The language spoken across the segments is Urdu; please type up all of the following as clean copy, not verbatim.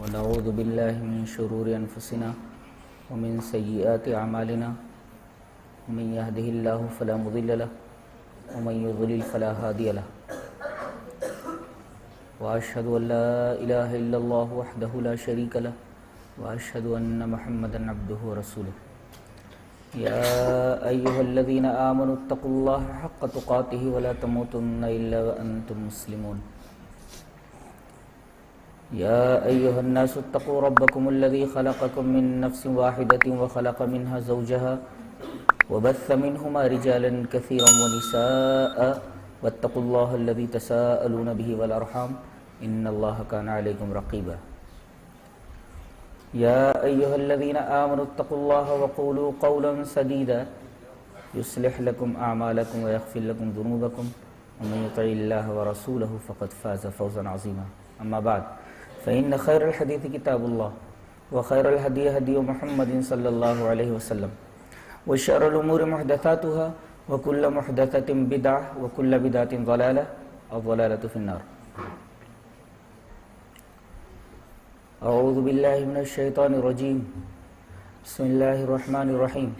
ونعوذ بالله من شرور أنفسنا ومن سيئات أعمالنا ومن يهده الله فلا مضل له ومن يضلل فلا هادي له وأشهد أن لا إله إلا الله وحده لا شريك له وأشهد أن محمدا عبده ورسوله يا أيها الذين آمنوا اتقوا الله حق تقاته ولا تموتن إلا وأنتم مسلمون يا أيها الناس اتقوا ربكم الذي خلقكم من نفس واحدة وخلق منها زوجها وبث منهما رجالا كثيرا ونساء واتقوا الله الذي تساءلون به والأرحام إن الله كان عليكم رقيبا يا أيها الذين آمنوا اتقوا الله وقولوا قولا سديدا يصلح لكم أعمالكم ويغفر لكم ذنوبكم ومن يطع الله ورسوله فقد فاز فوزا عظيما أما بعد فإن خير الحديث كتاب الله وخير الهدي هدي محمد صلى الله عليه وسلم وشر الأمور محدثاتها وكل محدثة بدعة وكل بدعة ضلالة الضلالة في النار. أعوذ بالله من الشيطان الرجيم بسم الله الرحمن الرحيم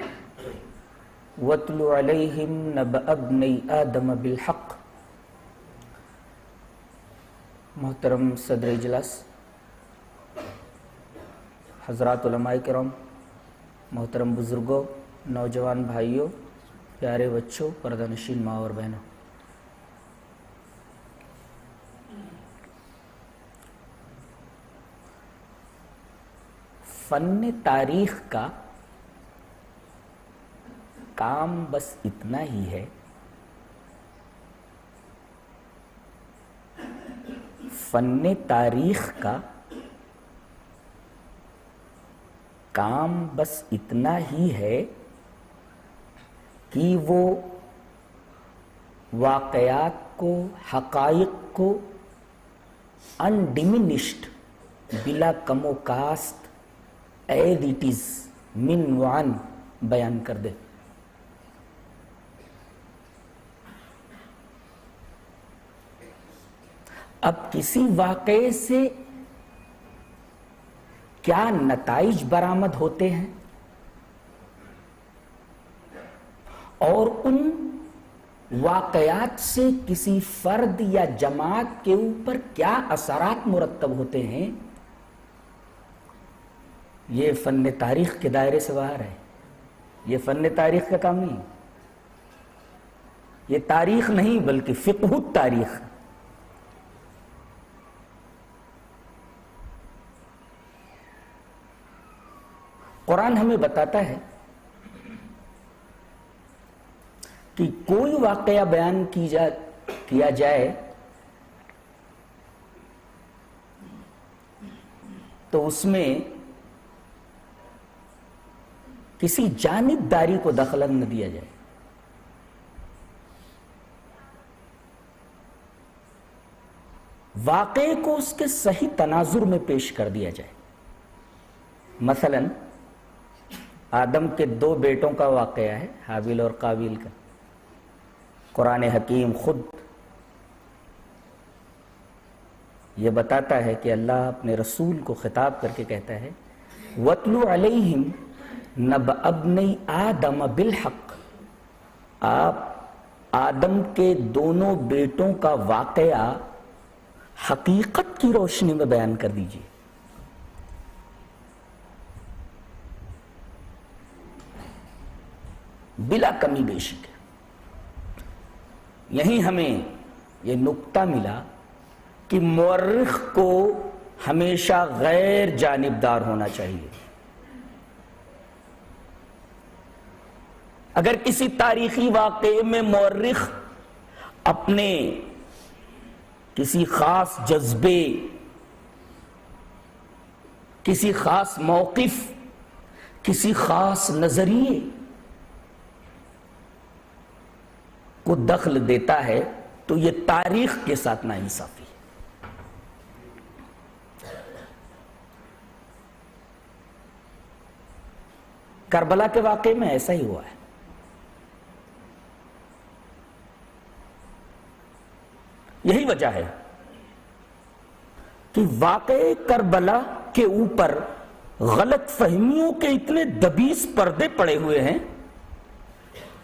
واتل عليهم نبأ ابني آدم بالحق. محترم صدر اجلاس، حضرات علماء کرام، محترم بزرگوں، نوجوان بھائیوں، پیارے بچوں، پردہ نشین ماں اور بہنوں، فن تاریخ کا کام بس اتنا ہی ہے فن تاریخ کا کام بس اتنا ہی ہے کہ وہ واقعات کو، حقائق کو انڈیمنشڈ، بلا کم و کاست، ایز اٹ از، من وعن بیان کر دے. اب کسی واقعے سے کیا نتائج برآمد ہوتے ہیں اور ان واقعات سے کسی فرد یا جماعت کے اوپر کیا اثرات مرتب ہوتے ہیں، یہ فن تاریخ کے دائرے سے باہر ہے. یہ فن تاریخ کا کام نہیں، یہ تاریخ نہیں بلکہ فقہ التاریخ. قرآن ہمیں بتاتا ہے کہ کوئی واقعہ بیان کیا جائے تو اس میں کسی جانبداری کو دخل نہ دیا جائے. واقعے کو اس کے صحیح تناظر میں پیش کر دیا جائے. مثلاً آدم کے 2 بیٹوں کا واقعہ ہے، حابیل اور قابیل کا. قرآن حکیم خود یہ بتاتا ہے کہ اللہ اپنے رسول کو خطاب کر کے کہتا ہے وَاتْلُ عَلَيْهِمْ نَبَأَ ابْنَيْ آدَمَ بِالْحَقِّ. آپ آدم کے دونوں بیٹوں کا واقعہ حقیقت کی روشنی میں بیان کر دیجیے. بلا کمی بیشی کے. یہیں ہمیں یہ نکتہ ملا کہ مورخ کو ہمیشہ غیر جانبدار ہونا چاہیے. اگر کسی تاریخی واقعے میں مورخ اپنے کسی خاص جذبے، کسی خاص موقف، کسی خاص نظریے کو دخل دیتا ہے تو یہ تاریخ کے ساتھ ناانصافی ہے. کربلا کے واقعے میں ایسا ہی ہوا ہے. یہی وجہ ہے کہ واقع کربلا کے اوپر غلط فہمیوں کے اتنے دبیس پردے پڑے ہوئے ہیں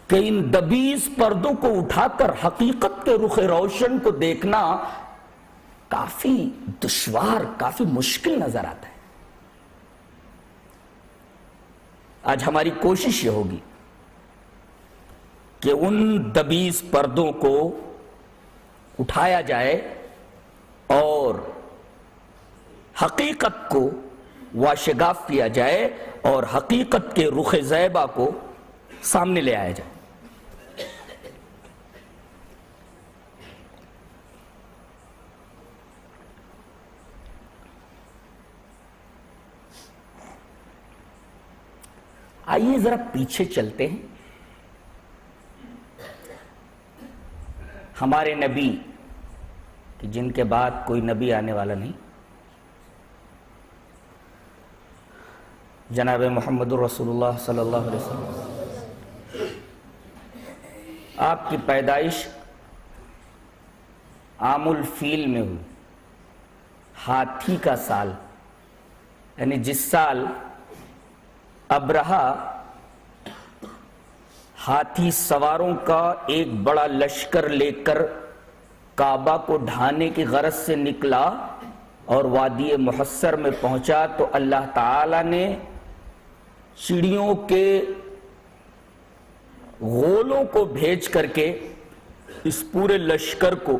کہ ان دبیس پردوں کو اٹھا کر حقیقت کے رخ روشن کو دیکھنا کافی دشوار، کافی مشکل نظر آتا ہے۔ آج ہماری کوشش یہ ہوگی کہ ان دبیس پردوں کو اٹھایا جائے اور حقیقت کو واشگاف کیا جائے اور حقیقت کے رخ زیبا کو سامنے لے آیا جائے۔ آئیے ذرا پیچھے چلتے ہیں۔ ہمارے نبی کہ جن کے بعد کوئی نبی آنے والا نہیں، جناب محمد رسول اللہ صلی اللہ علیہ وسلم، آپ کی پیدائش عام الفیل میں ہوئی، ہاتھی کا سال، یعنی جس سال ابرہہ ہاتھی سواروں کا ایک بڑا لشکر لے کر کعبہ کو ڈھانے کی غرض سے نکلا اور وادی محصر میں پہنچا تو اللہ تعالی نے چڑیوں کے غولوں کو بھیج کر کے اس پورے لشکر کو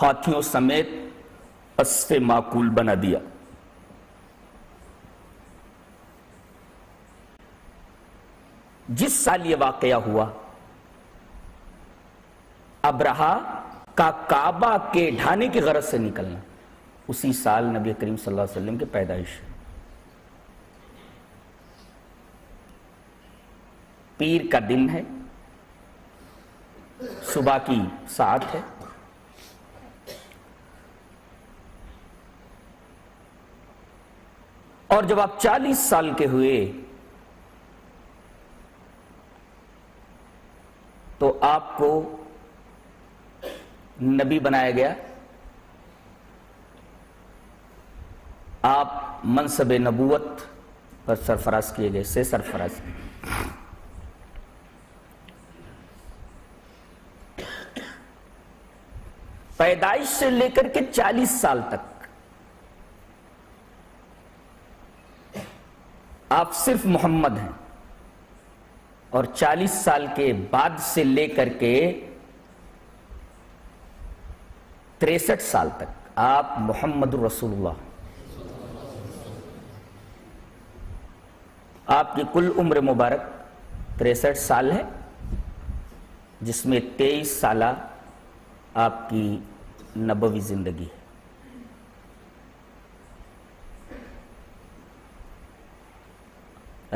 ہاتھیوں سمیت اسف معقول بنا دیا۔ جس سال یہ واقعہ ہوا، ابرہہ کا کعبہ کے ڈھانے کی غرض سے نکلنا، اسی سال نبی کریم صلی اللہ علیہ وسلم کی پیدائش۔ پیر کا دن ہے، صبح کی ساعت ہے، اور جب آپ 40 سال کے ہوئے تو آپ کو نبی بنایا گیا، آپ منصب نبوت پر سرفراز کیے گئے، سے سرفراز کیے۔ پیدائش سے لے کر کے 40 سال تک آپ صرف محمد ہیں، اور 40 سال کے بعد سے لے کر کے 63 سال تک آپ محمد رسول اللہ۔ آپ کی کل عمر مبارک 63 سال ہے، جس میں 23 سالہ آپ کی نبوی زندگی ہے۔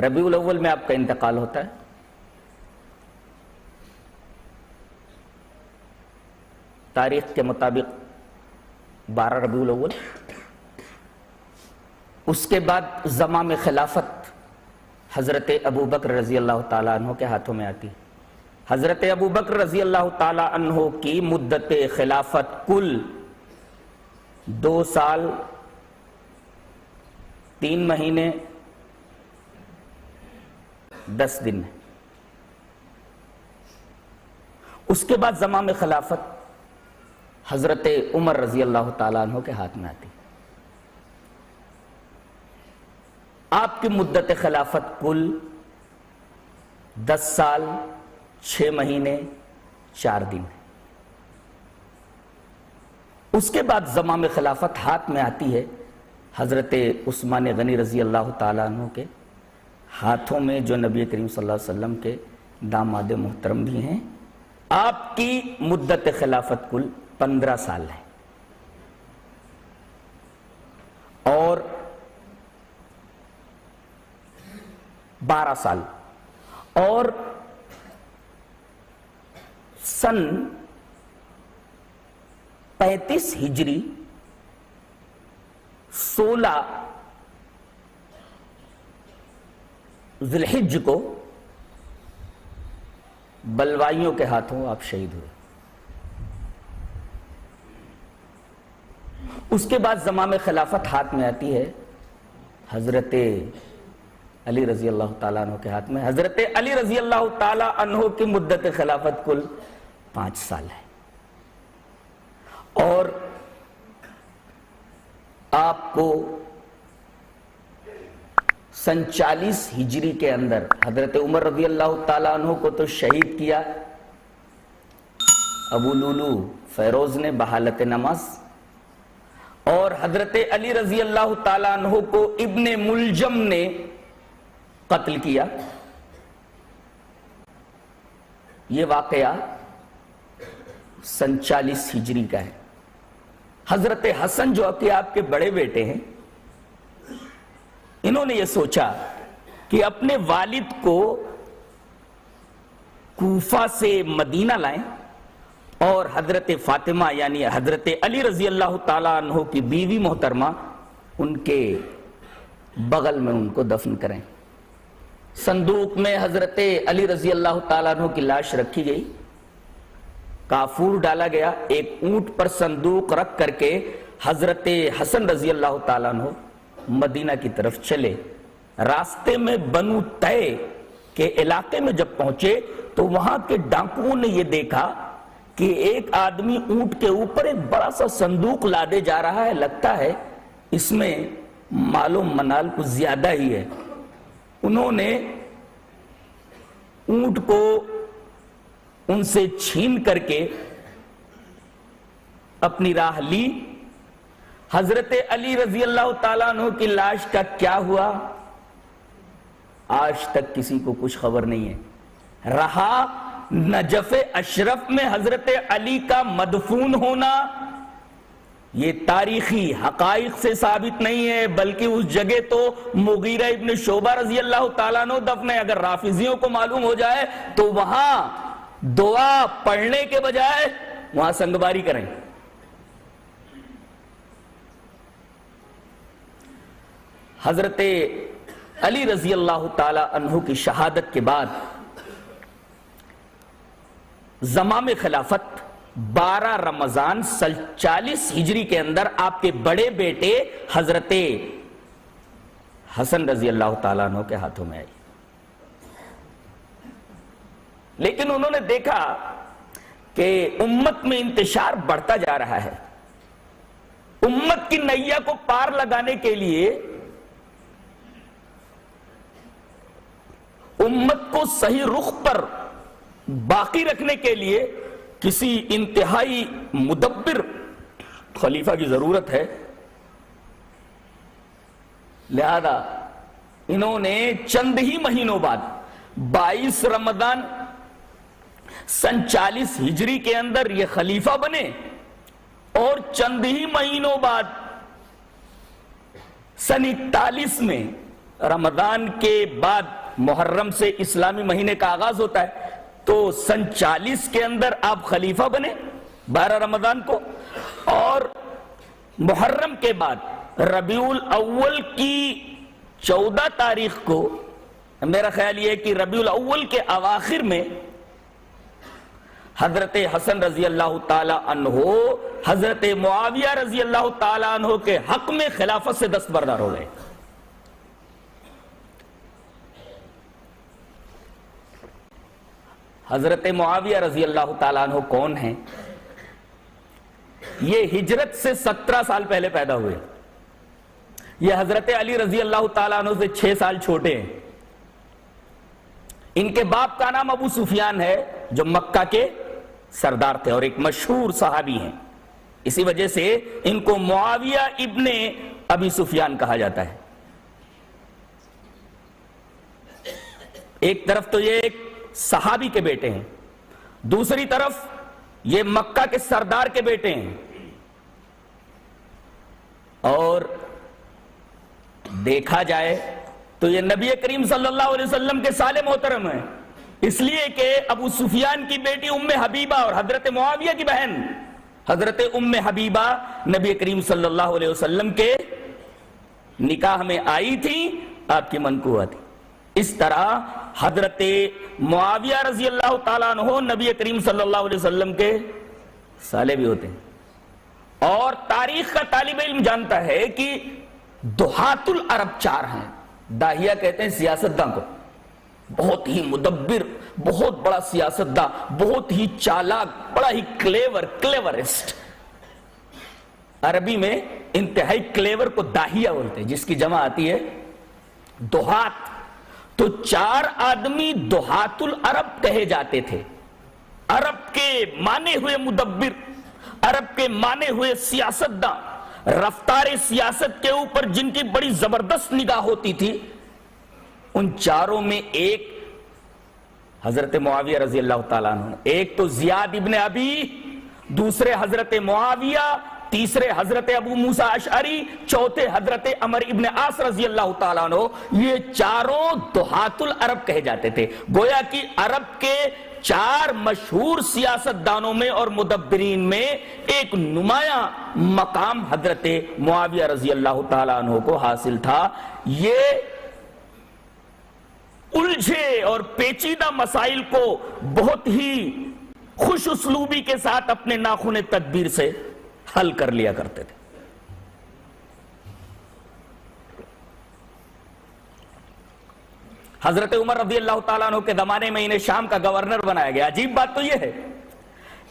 ربیع الاول میں آپ کا انتقال ہوتا ہے، تاریخ کے مطابق 12 ربیع الاول۔ اس کے بعد زمام خلافت حضرت ابو بکر رضی اللہ تعالیٰ عنہ کے ہاتھوں میں آتی ہے۔ حضرت ابو بکر رضی اللہ تعالیٰ عنہ کی مدت خلافت کل 2 سال 3 مہینے 10 دن ہے۔ اس کے بعد زمام خلافت حضرت عمر رضی اللہ تعالیٰ عنہ کے ہاتھ میں آتی۔ آپ کی مدت خلافت کل 10 سال 6 مہینے 4 دن ہے۔ اس کے بعد زمام خلافت ہاتھ میں آتی ہے حضرت عثمان غنی رضی اللہ تعالیٰ عنہ کے ہاتھوں میں، جو نبی کریم صلی اللہ علیہ وسلم کے داماد محترم بھی ہیں۔ آپ کی مدت خلافت کل 15 سال ہے، اور 12 سال، اور سن 35 ہجری 16 ذی الحجہ کو بلوائیوں کے ہاتھوں آپ شہید ہوئے۔ اس کے بعد زمام خلافت ہاتھ میں آتی ہے حضرت علی رضی اللہ تعالیٰ عنہ کے ہاتھ میں. حضرت علی رضی اللہ تعالیٰ عنہ کی مدت خلافت کل 5 سال ہے. اور آپ کو سن 40 ہجری کے اندر حضرت عمر رضی اللہ تعالیٰ عنہ کو تو شہید کیا ابو لولو فیروز نے بحالت نماز، اور حضرت علی رضی اللہ تعالیٰ عنہ کو ابن ملجم نے قتل کیا. یہ واقعہ سن 40 ہجری کا ہے. حضرت حسن جو کہ آپ کے بڑے بیٹے ہیں، انہوں نے یہ سوچا کہ اپنے والد کو کوفہ سے مدینہ لائیں اور حضرت فاطمہ یعنی حضرت علی رضی اللہ تعالیٰ عنہ کی بیوی محترمہ ان کے بغل میں ان کو دفن کریں. صندوق میں حضرت علی رضی اللہ تعالیٰ عنہ کی لاش رکھی گئی، کافور ڈالا گیا، ایک اونٹ پر صندوق رکھ کر کے حضرت حسن رضی اللہ تعالیٰ عنہ مدینہ کی طرف چلے. راستے میں بنو طے کے علاقے میں جب پہنچے تو وہاں کے ڈاکوؤں نے یہ دیکھا کہ ایک آدمی اونٹ کے اوپر ایک بڑا سا صندوق لادے جا رہا ہے، لگتا ہے اس میں مال و منال کچھ زیادہ ہی ہے. انہوں نے اونٹ کو ان سے چھین کر کے اپنی راہ لی. حضرت علی رضی اللہ تعالیٰ عنہ کی لاش کا کیا ہوا آج تک کسی کو کچھ خبر نہیں ہے. رہا نجف اشرف میں حضرت علی کا مدفون ہونا، یہ تاریخی حقائق سے ثابت نہیں ہے، بلکہ اس جگہ تو مغیرہ ابن شعبہ رضی اللہ تعالیٰ عنہ دفن ہے. اگر رافضیوں کو معلوم ہو جائے تو وہاں دعا پڑھنے کے بجائے وہاں سنگباری کریں. حضرت علی رضی اللہ تعالی عنہ کی شہادت کے بعد زمام خلافت 12 رمضان سن 40 ہجری کے اندر آپ کے بڑے بیٹے حضرت حسن رضی اللہ تعالیٰ عنہ کے ہاتھوں میں آئی. لیکن انہوں نے دیکھا کہ امت میں انتشار بڑھتا جا رہا ہے. امت کی نیا کو پار لگانے کے لیے، امت کو صحیح رخ پر باقی رکھنے کے لیے کسی انتہائی مدبر خلیفہ کی ضرورت ہے. لہذا انہوں نے چند ہی مہینوں بعد 22 رمضان سن 40 ہجری کے اندر یہ خلیفہ بنے، اور چند ہی مہینوں بعد سن 41 میں رمضان کے بعد محرم سے اسلامی مہینے کا آغاز ہوتا ہے، تو سن 40 کے اندر آپ خلیفہ بنے 12 رمضان کو، اور محرم کے بعد ربیع الاول کی 14 تاریخ کو، میرا خیال یہ ہے کہ ربیع الاول کے اواخر میں حضرت حسن رضی اللہ تعالی عنہ حضرت معاویہ رضی اللہ تعالی عنہ کے حق میں خلافت سے دستبردار ہو گئے. حضرت معاویہ رضی اللہ تعالیٰ عنہ کون ہیں؟ یہ ہجرت سے 17 سال پہلے پیدا ہوئے. یہ حضرت علی رضی اللہ تعالیٰ عنہ سے 6 سال چھوٹے ہیں. ان کے باپ کا نام ابو سفیان ہے جو مکہ کے سردار تھے اور ایک مشہور صحابی ہیں. اسی وجہ سے ان کو معاویہ ابن ابی سفیان کہا جاتا ہے. ایک طرف تو یہ ایک صحابی کے بیٹے ہیں، دوسری طرف یہ مکہ کے سردار کے بیٹے ہیں. اور دیکھا جائے تو یہ نبی کریم صلی اللہ علیہ وسلم کے سالے محترم ہیں، اس لیے کہ ابو سفیان کی بیٹی ام حبیبہ اور حضرت معاویہ کی بہن حضرت ام حبیبہ نبی کریم صلی اللہ علیہ وسلم کے نکاح میں آئی تھی، آپ کی منقوہ تھی. اس طرح حضرت معاویہ رضی اللہ تعالیٰ عنہ نبی کریم صلی اللہ علیہ وسلم کے سالے بھی ہوتے ہیں. اور تاریخ کا طالب علم جانتا ہے کہ دہات العرب 4 ہیں. داہیہ کہتے ہیں سیاستداں کو، بہت ہی مدبر، بہت بڑا سیاستداں، بہت ہی چالاک، بڑا ہی کلیورسٹ. عربی میں انتہائی کلیور کو داہیہ بولتے ہیں، جس کی جمع آتی ہے دہات. تو 4 آدمی دہات العرب کہے جاتے تھے. عرب کے مانے ہوئے مدبر، عرب کے مانے ہوئے سیاستداں، رفتار سیاست کے اوپر جن کی بڑی زبردست نگاہ ہوتی تھی. ان 4 میں ایک حضرت معاویہ رضی اللہ تعالیٰ عنہ. ایک تو زیاد ابن ابی، دوسرے حضرت معاویہ، تیسرے حضرت ابو موسیٰ اشعری، چوتھے حضرت عمر ابن عاص رضی اللہ تعالیٰ عنہ. یہ 4 دہات العرب کہے جاتے تھے. گویا کہ عرب کے 4 مشہور سیاستدانوں میں اور مدبرین میں ایک نمایاں مقام حضرت معاویہ رضی اللہ تعالیٰ عنہ کو حاصل تھا. یہ الجھے اور پیچیدہ مسائل کو بہت ہی خوش اسلوبی کے ساتھ اپنے ناخن تدبیر سے حل کر لیا کرتے تھے. حضرت عمر رضی اللہ تعالیٰ عنہ کے زمانے میں انہیں شام کا گورنر بنایا گیا. عجیب بات تو یہ ہے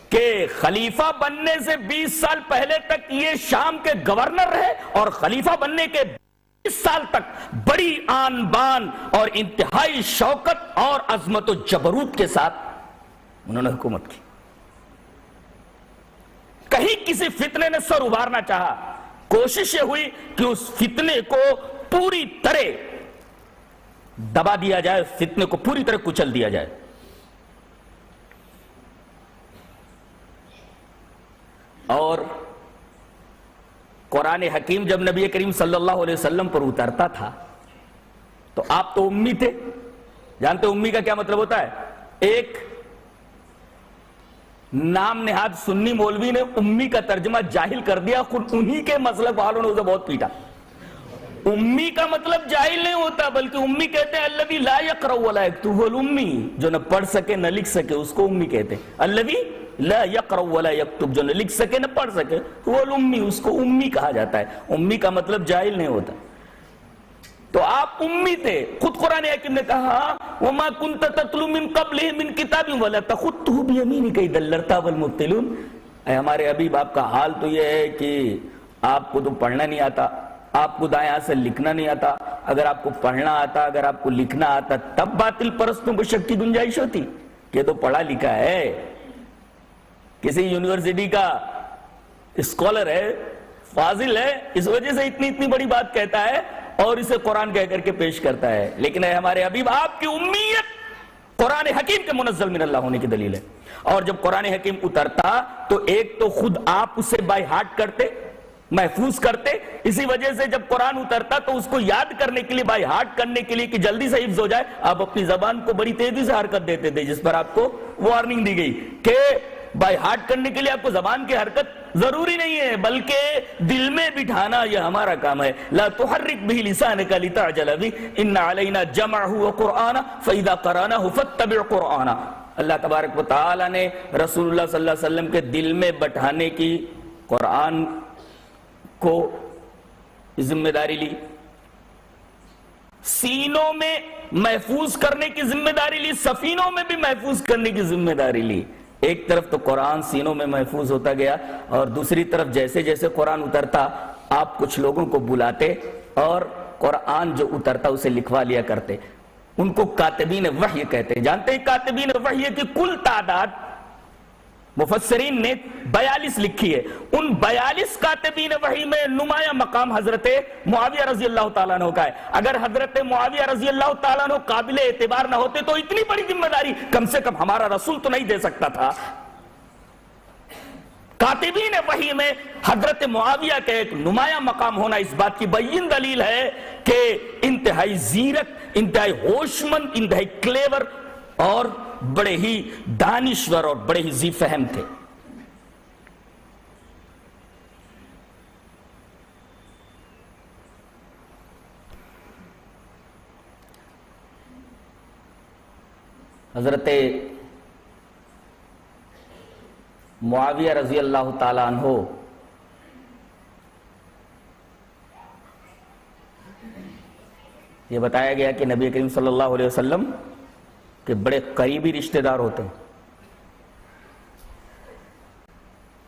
کہ خلیفہ بننے سے 20 سال پہلے تک یہ شام کے گورنر رہے، اور خلیفہ بننے کے 20 سال تک بڑی آن بان اور انتہائی شوکت اور عظمت و جبروت کے ساتھ انہوں نے حکومت کی. کہیں کسی فتنے نے سر ابھارنا چاہا، کوشش یہ ہوئی کہ اس فتنے کو پوری طرح دبا دیا جائے، فتنے کو پوری طرح کچل دیا جائے. اور قرآن حکیم جب نبی کریم صلی اللہ علیہ وسلم پر اترتا تھا تو آپ تو امی تھے. جانتے امی کا کیا مطلب ہوتا ہے؟ ایک نام نہاد سنی مولوی نے امی کا ترجمہ جاہل کر دیا، خود انہی کے مسلک والوں نے اسے بہت پیٹا. امی کا مطلب جاہل نہیں ہوتا، بلکہ امی کہتے ہیں الذی لا یقرأ ولا یکتب، وہ امی جو نہ پڑھ سکے نہ لکھ سکے، اس کو امی کہتے ہیں. الذی لا یقرأ ولا یکتب، جو نہ لکھ سکے نہ پڑھ سکے، وہ امی، اس کو امی کہا جاتا ہے. امی کا مطلب جاہل نہیں ہوتا. تو آپ امی تھے. خود قرآن حکیم نے کہا وما كنت تتلو من قبله من کتاب ولا تخطه بيمينك اذا لارتاب المبطلون. اے ہمارے حبیب، آپ کا حال تو یہ ہے کہ آپ کو تو پڑھنا نہیں آتا، آپ کو دائیں ہاتھ سے لکھنا نہیں آتا. اگر آپ کو پڑھنا آتا، اگر آپ کو لکھنا آتا، تب باطل پرستوں کو شک کی گنجائش ہوتی کہ تو پڑھا لکھا ہے، کسی یونیورسٹی کا اسکالر ہے، فاضل ہے، اس وجہ سے اتنی بڑی بات کہتا ہے اور اسے قرآن کہہ کر کے پیش کرتا ہے. لیکن اے ہمارے حبیب، آپ کی امیت قرآن حکیم کے منزل من اللہ ہونے کی دلیل ہے. اور جب قرآن حکیم اترتا تو ایک تو خود آپ اسے بائی ہارٹ کرتے، محفوظ کرتے. اسی وجہ سے جب قرآن اترتا تو اس کو یاد کرنے کے لیے، بائی ہارٹ کرنے کے لیے کہ جلدی سے حفظ ہو جائے، آپ اپنی زبان کو بڑی تیزی سے حرکت دیتے تھے، جس پر آپ کو وارننگ دی گئی کہ بائی ہارٹ کرنے کے لیے آپ کو زبان کی حرکت ضروری نہیں ہے، بلکہ دل میں بٹھانا یہ ہمارا کام ہے. لا تحرک به لسانک لتعجل به ان علینا جمعه وقرآنہ فاذا قرأناه فاتبع قرآنہ. اللہ تبارک و تعالی نے رسول اللہ صلی اللہ علیہ وسلم کے دل میں بٹھانے کی، قرآن کو ذمہ داری لی، سینوں میں محفوظ کرنے کی ذمہ داری لی، سفینوں میں بھی محفوظ کرنے کی ذمہ داری لی. ایک طرف تو قرآن سینوں میں محفوظ ہوتا گیا، اور دوسری طرف جیسے جیسے قرآن اترتا آپ کچھ لوگوں کو بلاتے اور قرآن جو اترتا اسے لکھوا لیا کرتے. ان کو کاتبین وحی کہتے ہیں. جانتے ہیں کاتبین وحی کی کل تعداد مفسرین نے 42 لکھی ہے. ان 42 کاتبین وحی میں نمایاں مقام حضرت معاویہ رضی اللہ تعالیٰ عنہ کا ہے. اگر حضرت معاویہ رضی اللہ تعالیٰ عنہ قابل اعتبار نہ ہوتے تو اتنی بڑی ذمہ داری کم سے کم ہمارا رسول تو نہیں دے سکتا تھا. کاتبین وحی میں حضرت معاویہ کا ایک نمایاں مقام ہونا اس بات کی بین دلیل ہے کہ انتہائی زیرک، انتہائی ہوشمند، انتہائی کلیور اور بڑے ہی دانشور اور بڑے ہی ذی فہم تھے. حضرت معاویہ رضی اللہ تعالیٰ عنہ یہ بتایا گیا کہ نبی کریم صلی اللہ علیہ وسلم کے بڑے قریبی رشتہ دار ہوتے ہیں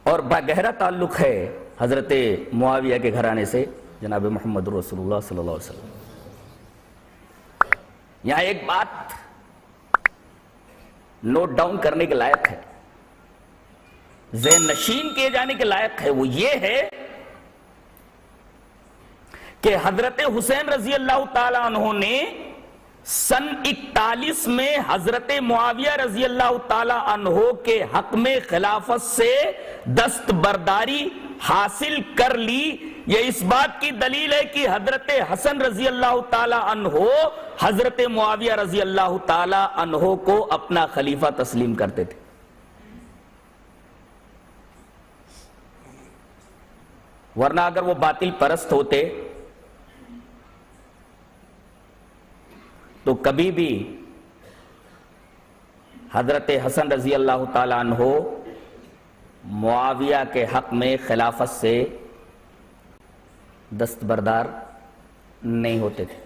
اور باگہرا تعلق ہے حضرت معاویہ کے گھرانے سے جناب محمد رسول اللہ صلی اللہ علیہ وسلم۔ یہاں ایک بات نوٹ ڈاؤن کرنے کے لائق ہے، ذہن نشین کیے جانے کے لائق ہے، وہ یہ ہے کہ حضرت حسین رضی اللہ تعالی عنہ نے سن 41 میں حضرت معاویہ رضی اللہ تعالی عنہ کے حق میں خلافت سے دستبرداری حاصل کر لی۔ یہ اس بات کی دلیل ہے کہ حضرت حسن رضی اللہ تعالی عنہ حضرت معاویہ رضی اللہ تعالی عنہ کو اپنا خلیفہ تسلیم کرتے تھے۔ ورنہ اگر وہ باطل پرست ہوتے تو کبھی بھی حضرت حسن رضی اللہ تعالیٰ عنہ معاویہ کے حق میں خلافت سے دستبردار نہیں ہوتے تھے۔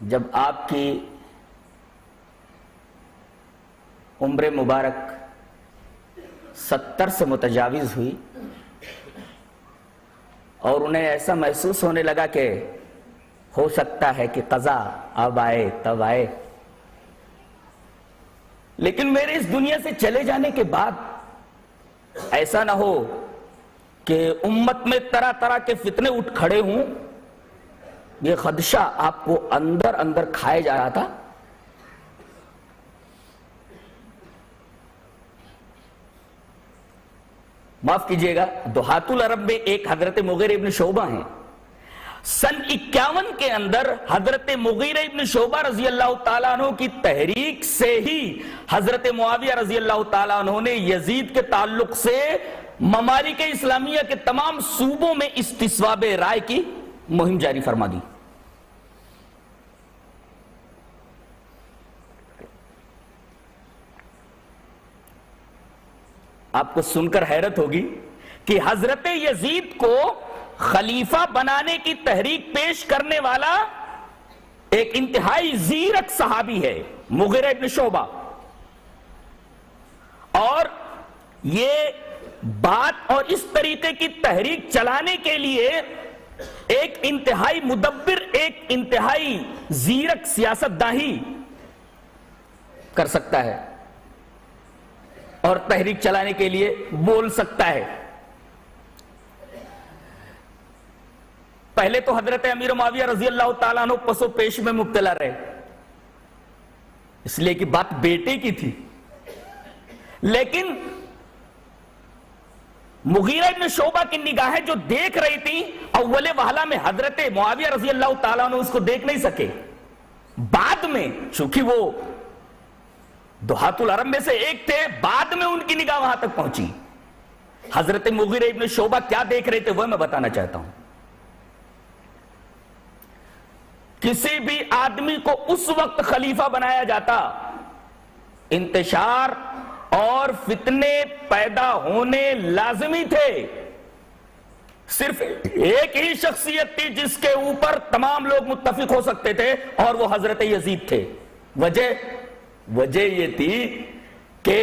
جب آپ کی عمر مبارک 70 سے متجاوز ہوئی اور انہیں ایسا محسوس ہونے لگا کہ ہو سکتا ہے کہ قضا اب آئے تب آئے، لیکن میرے اس دنیا سے چلے جانے کے بعد ایسا نہ ہو کہ امت میں طرح طرح کے فتنے اٹھ کھڑے ہوں، یہ خدشہ آپ کو اندر اندر کھائے جا رہا تھا۔ معاف کیجئے گا، دہات العرب میں ایک حضرت مغیرہ ابن شعبہ ہیں۔ سن 51 کے اندر حضرت مغیرہ ابن شعبہ رضی اللہ تعالیٰ عنہ کی تحریک سے ہی حضرت معاویہ رضی اللہ تعالیٰ عنہ نے یزید کے تعلق سے ممالک اسلامیہ کے تمام صوبوں میں استصواب رائے کی مہم جاری فرما دی۔ آپ کو سن کر حیرت ہوگی کہ حضرت یزید کو خلیفہ بنانے کی تحریک پیش کرنے والا ایک انتہائی زیرک صحابی ہے، مغیرہ ابن شعبہ، اور یہ بات اور اس طریقے کی تحریک چلانے کے لیے ایک انتہائی مدبر، ایک انتہائی زیرک سیاستداں ہی کر سکتا ہے اور تحریک چلانے کے لیے بول سکتا ہے۔ پہلے تو حضرت امیر معاویہ رضی اللہ تعالیٰ عنہ پس و پیش میں مبتلا رہے، اس لیے کہ بات بیٹے کی تھی، لیکن مغیرہ ابن شعبہ کی نگاہیں جو دیکھ رہی تھی اول وہلہ میں حضرت معاویہ رضی اللہ تعالیٰ عنہ اس کو دیکھ نہیں سکے۔ بعد میں چونکہ وہ دہات العرب میں سے ایک تھے، بعد میں ان کی نگاہ وہاں تک پہنچی۔ حضرت مغیرہ ابن شعبہ کیا دیکھ رہے تھے وہ میں بتانا چاہتا ہوں۔ کسی بھی آدمی کو اس وقت خلیفہ بنایا جاتا انتشار اور فتنے پیدا ہونے لازمی تھے، صرف ایک ہی شخصیت تھی جس کے اوپر تمام لوگ متفق ہو سکتے تھے اور وہ حضرت یزید تھے۔ وجہ یہ تھی کہ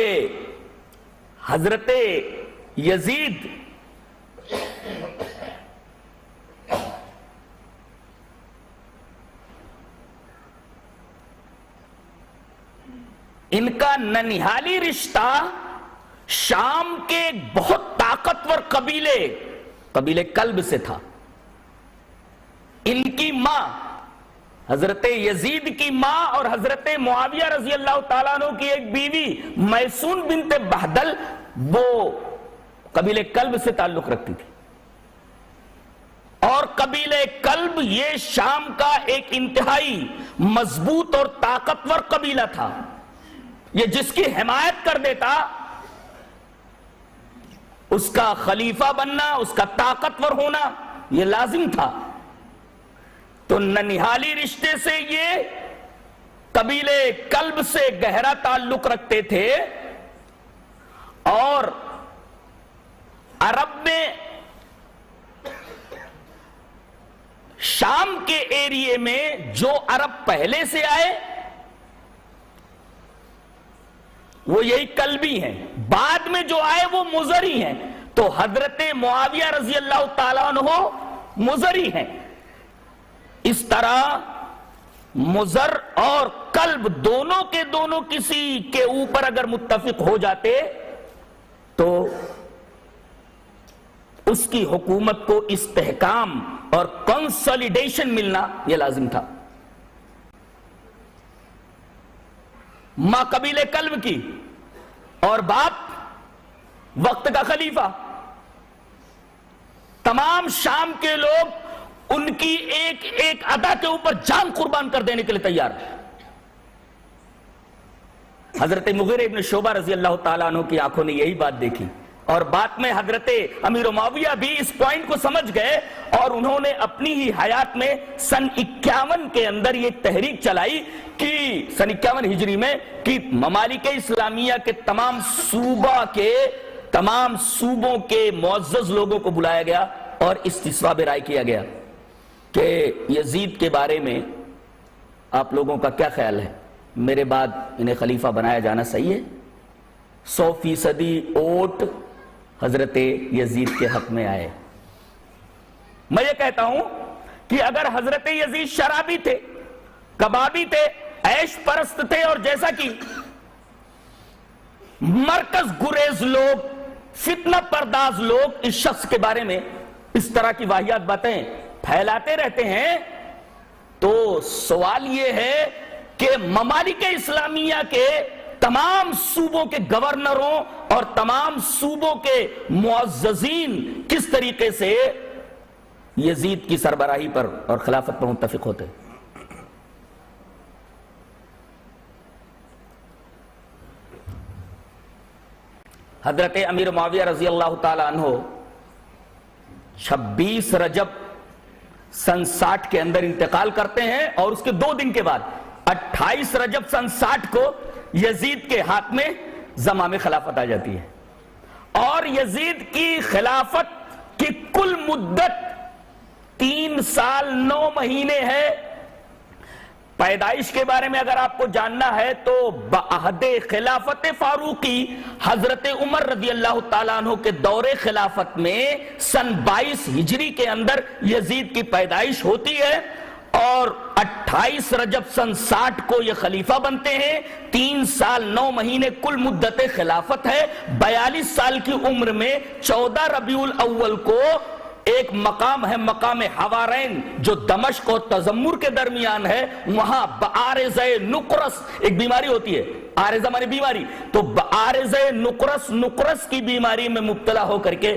حضرت یزید ان کا ننہالی رشتہ شام کے ایک بہت طاقتور قبیلے کلب سے تھا۔ ان کی ماں حضرت یزید کی ماں اور حضرت معاویہ رضی اللہ تعالیٰ عنہ کی ایک بیوی میسون بنت بہدل وہ قبیلے کلب سے تعلق رکھتی تھی، اور قبیلے کلب یہ شام کا ایک انتہائی مضبوط اور طاقتور قبیلہ تھا۔ یہ جس کی حمایت کر دیتا اس کا خلیفہ بننا، اس کا طاقتور ہونا یہ لازم تھا۔ تو ننہالی رشتے سے یہ قبیلے کلب سے گہرا تعلق رکھتے تھے، اور عرب میں شام کے ایریے میں جو عرب پہلے سے آئے وہ یہی کلبی ہیں، بعد میں جو آئے وہ مزری ہیں، تو حضرت معاویہ رضی اللہ تعالیٰ عنہ مزری ہیں۔ اس طرح مزر اور کلب دونوں کے دونوں کسی کے اوپر اگر متفق ہو جاتے تو اس کی حکومت کو استحکام اور کنسولیڈیشن ملنا یہ لازم تھا۔ ماں قبیلے کلب کی اور باپ وقت کا خلیفہ، تمام شام کے لوگ ان کی ایک ایک ادا کے اوپر جان قربان کر دینے کے لیے تیار ہے۔ حضرت مغیرہ ابن شعبہ رضی اللہ تعالیٰ عنہ کی آنکھوں نے یہی بات دیکھی، اور بعد میں حضرت امیر معاویہ بھی اس پوائنٹ کو سمجھ گئے، اور انہوں نے اپنی ہی حیات میں سن 51 کے اندر یہ تحریک چلائی کہ سن 51 ہجری میں کہ ممالک اسلامیہ کے تمام صوبوں کے معزز لوگوں کو بلایا گیا اور استصواب رائے کیا گیا کہ یزید کے بارے میں آپ لوگوں کا کیا خیال ہے، میرے بعد انہیں خلیفہ بنایا جانا صحیح ہے؟ 100% ووٹ حضرت یزید کے حق میں آئے۔ میں یہ کہتا ہوں کہ اگر حضرت یزید شرابی تھے، کبابی تھے، عیش پرست تھے، اور جیسا کہ مرکز گریز لوگ، فتنہ پرداز لوگ اس شخص کے بارے میں اس طرح کی واہیات باتیں پھیلاتے رہتے ہیں، تو سوال یہ ہے کہ ممالک اسلامیہ کے تمام صوبوں کے گورنروں اور تمام صوبوں کے معززین کس طریقے سے یزید کی سربراہی پر اور خلافت پر متفق ہوتے؟ حضرت امیر معاویہ رضی اللہ تعالی عنہ 26 رجب سن 60 کے اندر انتقال کرتے ہیں، اور اس کے 2 دن کے بعد 28 رجب سن 60 کو یزید کے ہاتھ میں زمام خلافت آ جاتی ہے، اور یزید کی خلافت کی کل مدت 3 سال 9 مہینے ہے۔ پیدائش کے بارے میں اگر آپ کو جاننا ہے تو بعہد خلافت فاروقی حضرت عمر رضی اللہ تعالیٰ عنہ کے دور خلافت میں سن 22 ہجری کے اندر یزید کی پیدائش ہوتی ہے، اور 28 رجب سن 60 کو یہ خلیفہ بنتے ہیں۔ 3 سال 9 مہینے کل مدت خلافت ہے۔ 42 سال کی عمر میں 14 ربیع الاول کو ایک مقام ہے، مقام حوارین، جو دمشق اور تذمر کے درمیان ہے، وہاں بعارضہ نقرس ایک بیماری ہوتی ہے، عارضہ مانے بیماری، تو بعارضہ نقرس کی بیماری میں مبتلا ہو کر کے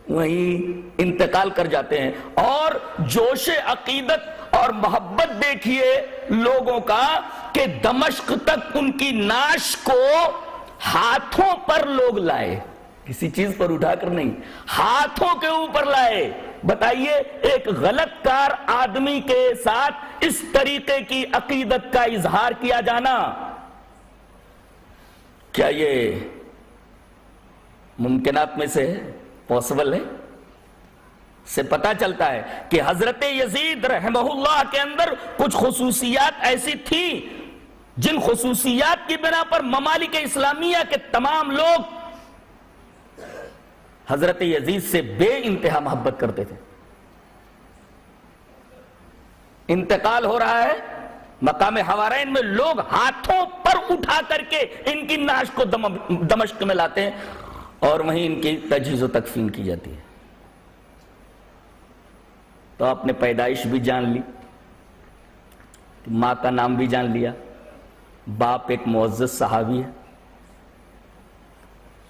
وہیں انتقال کر جاتے ہیں، اور جوش عقیدت اور محبت دیکھیے لوگوں کا کہ دمشق تک ان کی نعش کو ہاتھوں پر لوگ لائے، کسی چیز پر اٹھا کر نہیں، ہاتھوں کے اوپر لائے۔ بتائیے ایک غلط کار آدمی کے ساتھ اس طریقے کی عقیدت کا اظہار کیا جانا، کیا یہ ممکنات میں سے ہے؟ پاسبل ہے؟ سے پتا چلتا ہے کہ حضرت یزید رحمہ اللہ کے اندر کچھ خصوصیات ایسی تھی جن خصوصیات کی بنا پر ممالک اسلامیہ کے تمام لوگ حضرت یزید سے بے انتہا محبت کرتے تھے۔ انتقال ہو رہا ہے مقام حوارین میں، لوگ ہاتھوں پر اٹھا کر کے ان کی نعش کو دمشق میں لاتے ہیں، اور وہیں ان کی تجہیز و تکفین کی جاتی ہے۔ تو آپ نے پیدائش بھی جان لی، ماں کا نام بھی جان لیا، باپ ایک معزز صحابی ہے،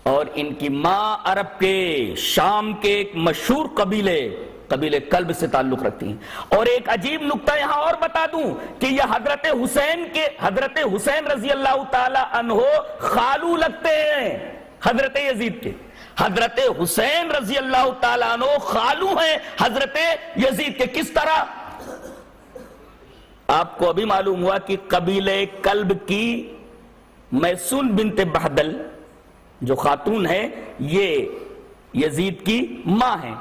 اور ان کی ماں عرب کے شام کے ایک مشہور قبیلے کلب سے تعلق رکھتی ہیں۔ اور ایک عجیب نکتہ یہاں اور بتا دوں کہ یہ حضرت حسین رضی اللہ تعالی عنہ خالو لگتے ہیں حضرت یزید کے۔ حضرت حسین رضی اللہ تعالیٰ عنہ خالو ہیں حضرت یزید کے۔ کس طرح؟ آپ کو ابھی معلوم ہوا کہ قبیلہ کلب کی میسون بنت بہدل جو خاتون ہے یہ یزید کی ماں ہیں،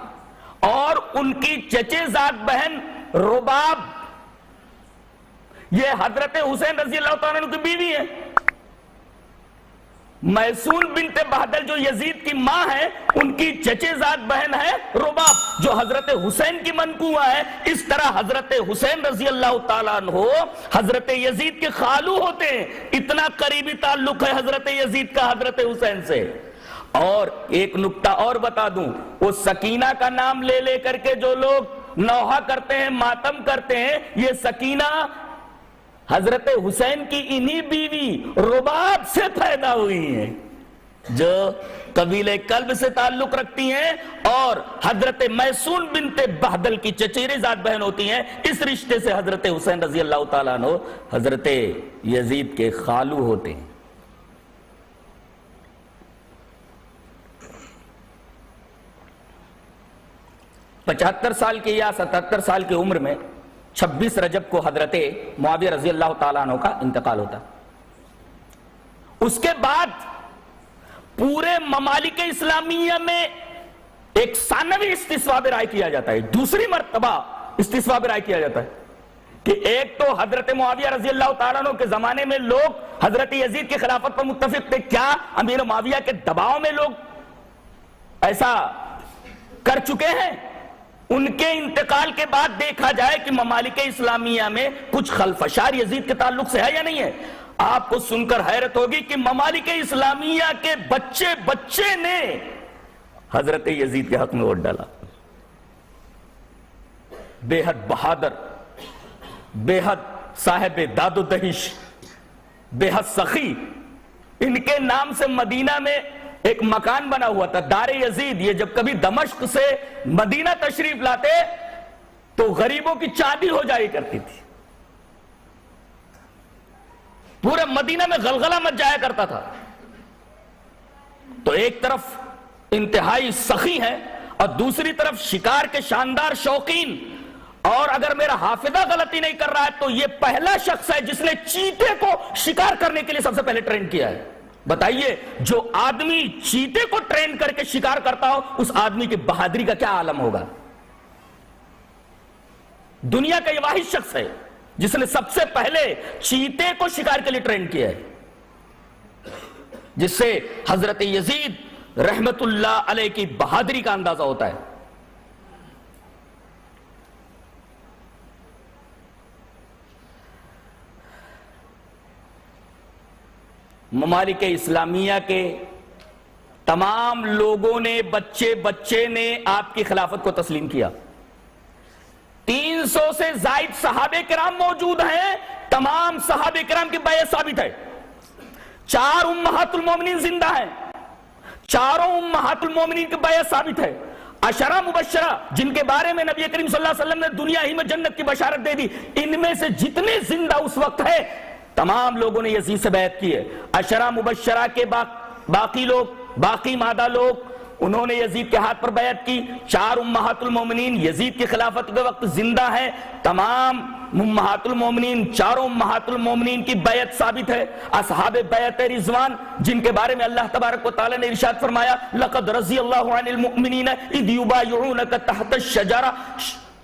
اور ان کی چچے زاد بہن رباب یہ حضرت حسین رضی اللہ تعالیٰ عنہ کی بیوی ہے۔ میسون بنت بہدل جو یزید کی ماں ہے، ان کی چچے زاد بہن ہے رباب جو حضرت حسین کی منقوہ ہے۔ اس طرح حضرت حسین رضی اللہ تعالیٰ عنہ حضرت یزید کے خالو ہوتے ہیں، اتنا قریبی تعلق ہے حضرت یزید کا حضرت حسین سے۔ اور ایک نکتہ اور بتا دوں، وہ سکینہ کا نام لے لے کر کے جو لوگ نوحہ کرتے ہیں، ماتم کرتے ہیں، یہ سکینہ حضرت حسین کی انہی بیوی رباب سے پیدا ہوئی ہیں جو قبیلہ کلب سے تعلق رکھتی ہیں اور حضرت میسون بنت بہدل کی چچیری ذات بہن ہوتی ہیں۔ اس رشتے سے حضرت حسین رضی اللہ تعالیٰ عنہ حضرت یزید کے خالو ہوتے ہیں۔ پچہتر سال کی یا 77 سال کی عمر میں 26 رجب کو حضرت معاویہ رضی اللہ تعالیٰ عنہ کا انتقال ہوتا۔ اس کے بعد پورے ممالک اسلامیہ میں ایک ثانوی استصواب رائے کیا جاتا ہے، دوسری مرتبہ استصواب رائے کیا جاتا ہے کہ ایک تو حضرت معاویہ رضی اللہ تعالیٰ عنہ کے زمانے میں لوگ حضرت یزید کی خلافت پر متفق تھے، کیا امیر معاویہ کے دباؤ میں لوگ ایسا کر چکے ہیں؟ ان کے انتقال کے بعد دیکھا جائے کہ ممالک اسلامیہ میں کچھ خلفشار یزید کے تعلق سے ہے یا نہیں ہے۔ آپ کو سن کر حیرت ہوگی کہ ممالک اسلامیہ کے بچے نے حضرت یزید کے حق میں ووٹ ڈالا۔ بے حد بہادر، بے حد صاحب داد و دہش، بے حد سخی، ان کے نام سے مدینہ میں ایک مکان بنا ہوا تھا دار یزید۔ یہ جب کبھی دمشق سے مدینہ تشریف لاتے تو غریبوں کی چاندی ہو جائی کرتی تھی، پورے مدینہ میں غلغلہ مچ جایا کرتا تھا۔ تو ایک طرف انتہائی سخی ہیں اور دوسری طرف شکار کے شاندار شوقین، اور اگر میرا حافظہ غلطی نہیں کر رہا ہے تو یہ پہلا شخص ہے جس نے چیتے کو شکار کرنے کے لیے سب سے پہلے ٹرین کیا ہے۔ بتائیے جو آدمی چیتے کو ٹرین کر کے شکار کرتا ہو اس آدمی کی بہادری کا کیا عالم ہوگا۔ دنیا کا یہ واحد شخص ہے جس نے سب سے پہلے چیتے کو شکار کے لیے ٹرین کیا ہے، جس سے حضرت یزید رحمت اللہ علیہ کی بہادری کا اندازہ ہوتا ہے۔ ممالک اسلامیہ کے تمام لوگوں نے، بچے نے آپ کی خلافت کو تسلیم کیا۔ 300 سے زائد صحابہ کرام موجود ہیں، تمام صحابہ کرام کی بیعت ثابت ہے۔ 4 امہات المومنین زندہ ہیں، چاروں امہات المومنین کی بیعت ثابت ہے۔ عشرہ مبشرہ جن کے بارے میں نبی کریم صلی اللہ علیہ وسلم نے دنیا ہی میں جنت کی بشارت دے دی، ان میں سے جتنے زندہ اس وقت ہے تمام لوگوں نے یزید سے بیعت کی ہے۔ عشرہ مبشرہ کے باقی مادہ لوگ انہوں نے یزید کے ہاتھ پر بیعت کی۔ 4 امہات المومنین یزید کی خلافت کے وقت زندہ ہیں، تمام امہات المومنین، چاروں امہات المومنین کی بیعت ثابت ہے۔ اصحاب بیعت رضوان جن کے بارے میں اللہ تبارک و تعالی نے ارشاد فرمایا لقد رضی اللہ عن المؤمنین اذ یبایعونک تحت الشجرہ،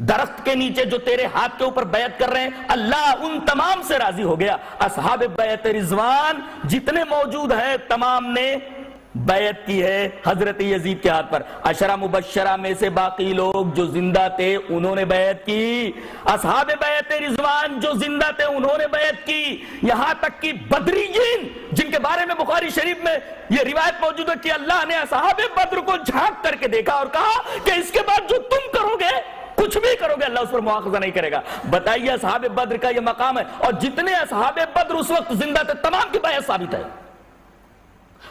درخت کے نیچے جو تیرے ہاتھ کے اوپر بیعت کر رہے ہیں اللہ ان تمام سے راضی ہو گیا۔ اصحاب بیعت رضوان جتنے موجود ہیں تمام نے بیعت کی ہے حضرت یزید کے ہاتھ پر۔ عشرہ مبشرہ میں سے باقی لوگ جو زندہ تھے انہوں نے بیعت کی، اصحاب بیعت رضوان جو زندہ تھے انہوں نے بیعت کی، یہاں تک کہ بدریین جن کے بارے میں بخاری شریف میں یہ روایت موجود ہے کہ اللہ نے اصحاب بدر کو جھانک کر کے دیکھا اور کہا کہ اس کے بعد جو تم کرو گے، کچھ بھی کرو گے، اللہ اس پر مواخذہ نہیں کرے گا۔ بتائیے اصحاب بدر کا یہ مقام ہے، اور جتنے اصحاب بدر اس وقت زندہ تھے تمام کی بیعت ثابت ہے۔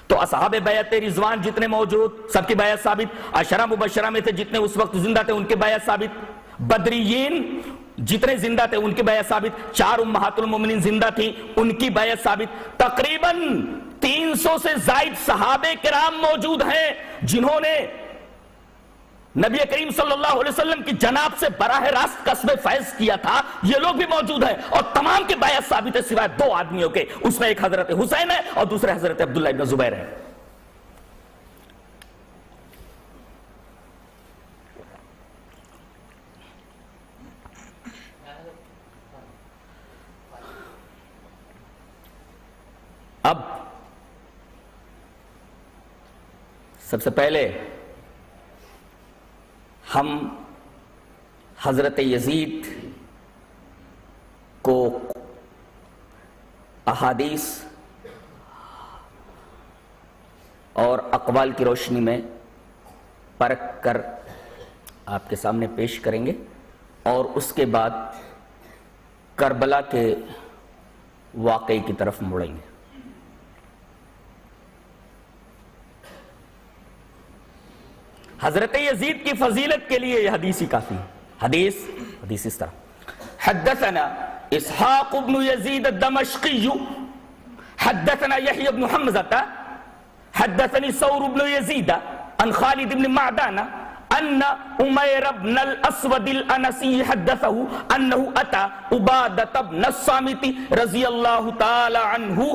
تو اصحاب بیعت رضوان جتنے موجود سب کی بیعت ثابت، عشرہ مبشرہ میں سے جتنے اس وقت زندہ تھے ان کی بیعت ثابت، بدریین جتنے زندہ تھے ان کی بیعت ثابت، 4 امہات المومنین زندہ تھی ان کی بیعت ثابت۔ تقریباً 300 سے زائد صحابہ کرام موجود ہیں جنہوں نے نبی کریم صلی اللہ علیہ وسلم کی جناب سے براہ راست قصب فیض کیا تھا، یہ لوگ بھی موجود ہیں، اور تمام کے بیعت ثابت ہے سوائے دو آدمیوں کے، اس میں ایک حضرت حسین ہے اور دوسرے حضرت عبداللہ ابن زبیر ہے۔ اب سب سے پہلے ہم حضرت یزید کو احادیث اور اقوال کی روشنی میں پرکھ کر آپ کے سامنے پیش کریں گے، اور اس کے بعد کربلا کے واقعے کی طرف مڑیں گے۔ حضرت یزید کی فضیلت کے لیے یہ حدیث ہی کافی ہے۔ حدیث اس طرح: حدثنا اسحاق بن یزید الدمشقی حدثنا یحیی بن حمزة حدثني ثور بن یزید عن خالد بن معدان ان عمیر بن الاسود الانسی حدثه انه اتى عبادة بن الصامت رضی اللہ تعالی عنہ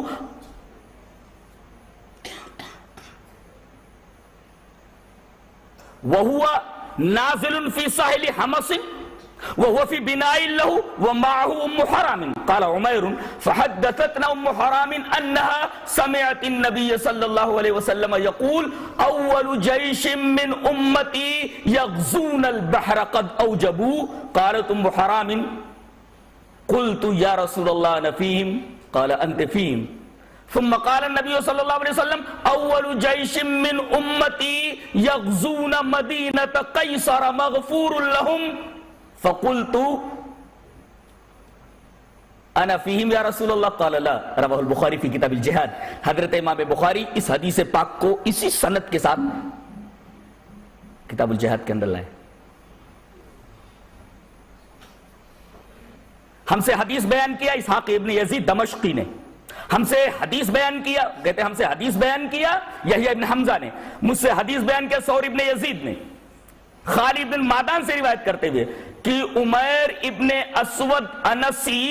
وهو نازل في ساحل حمص وهو في بناء له ومعه ام حرام قال عمير فحدثتنا ام حرام انها سمعت النبي صلى الله عليه وسلم يقول اول جيش من امتي يغزون البحر قد اوجبوا قالت ام حرام قلت يا رسول الله انا فيهم قال انت فيهم ثم قال النبي صلى الله عليه وسلم اول جيش من امتي يغزون مدينة قيصر مغفور لهم فقلت انا فيهم يا رسول الله قال لا رواه البخاری في کتاب الجہاد۔ حضرت امام بخاری اس حدیث پاک کو اسی سند کے ساتھ کتاب الجہاد کے اندر لائے۔ ہم سے حدیث بیان کیا اسحاق ابن یزید دمشقی نے، ہم سے حدیث بیان کیا، کہتے ہیں ہم سے حدیث بیان کیا یحییٰ ابن حمزہ نے، مجھ سے حدیث بیان کیا ثور ابن یزید نے، خالد بن معدان سے روایت کرتے ہوئے کہ عمیر ابن اسود انسی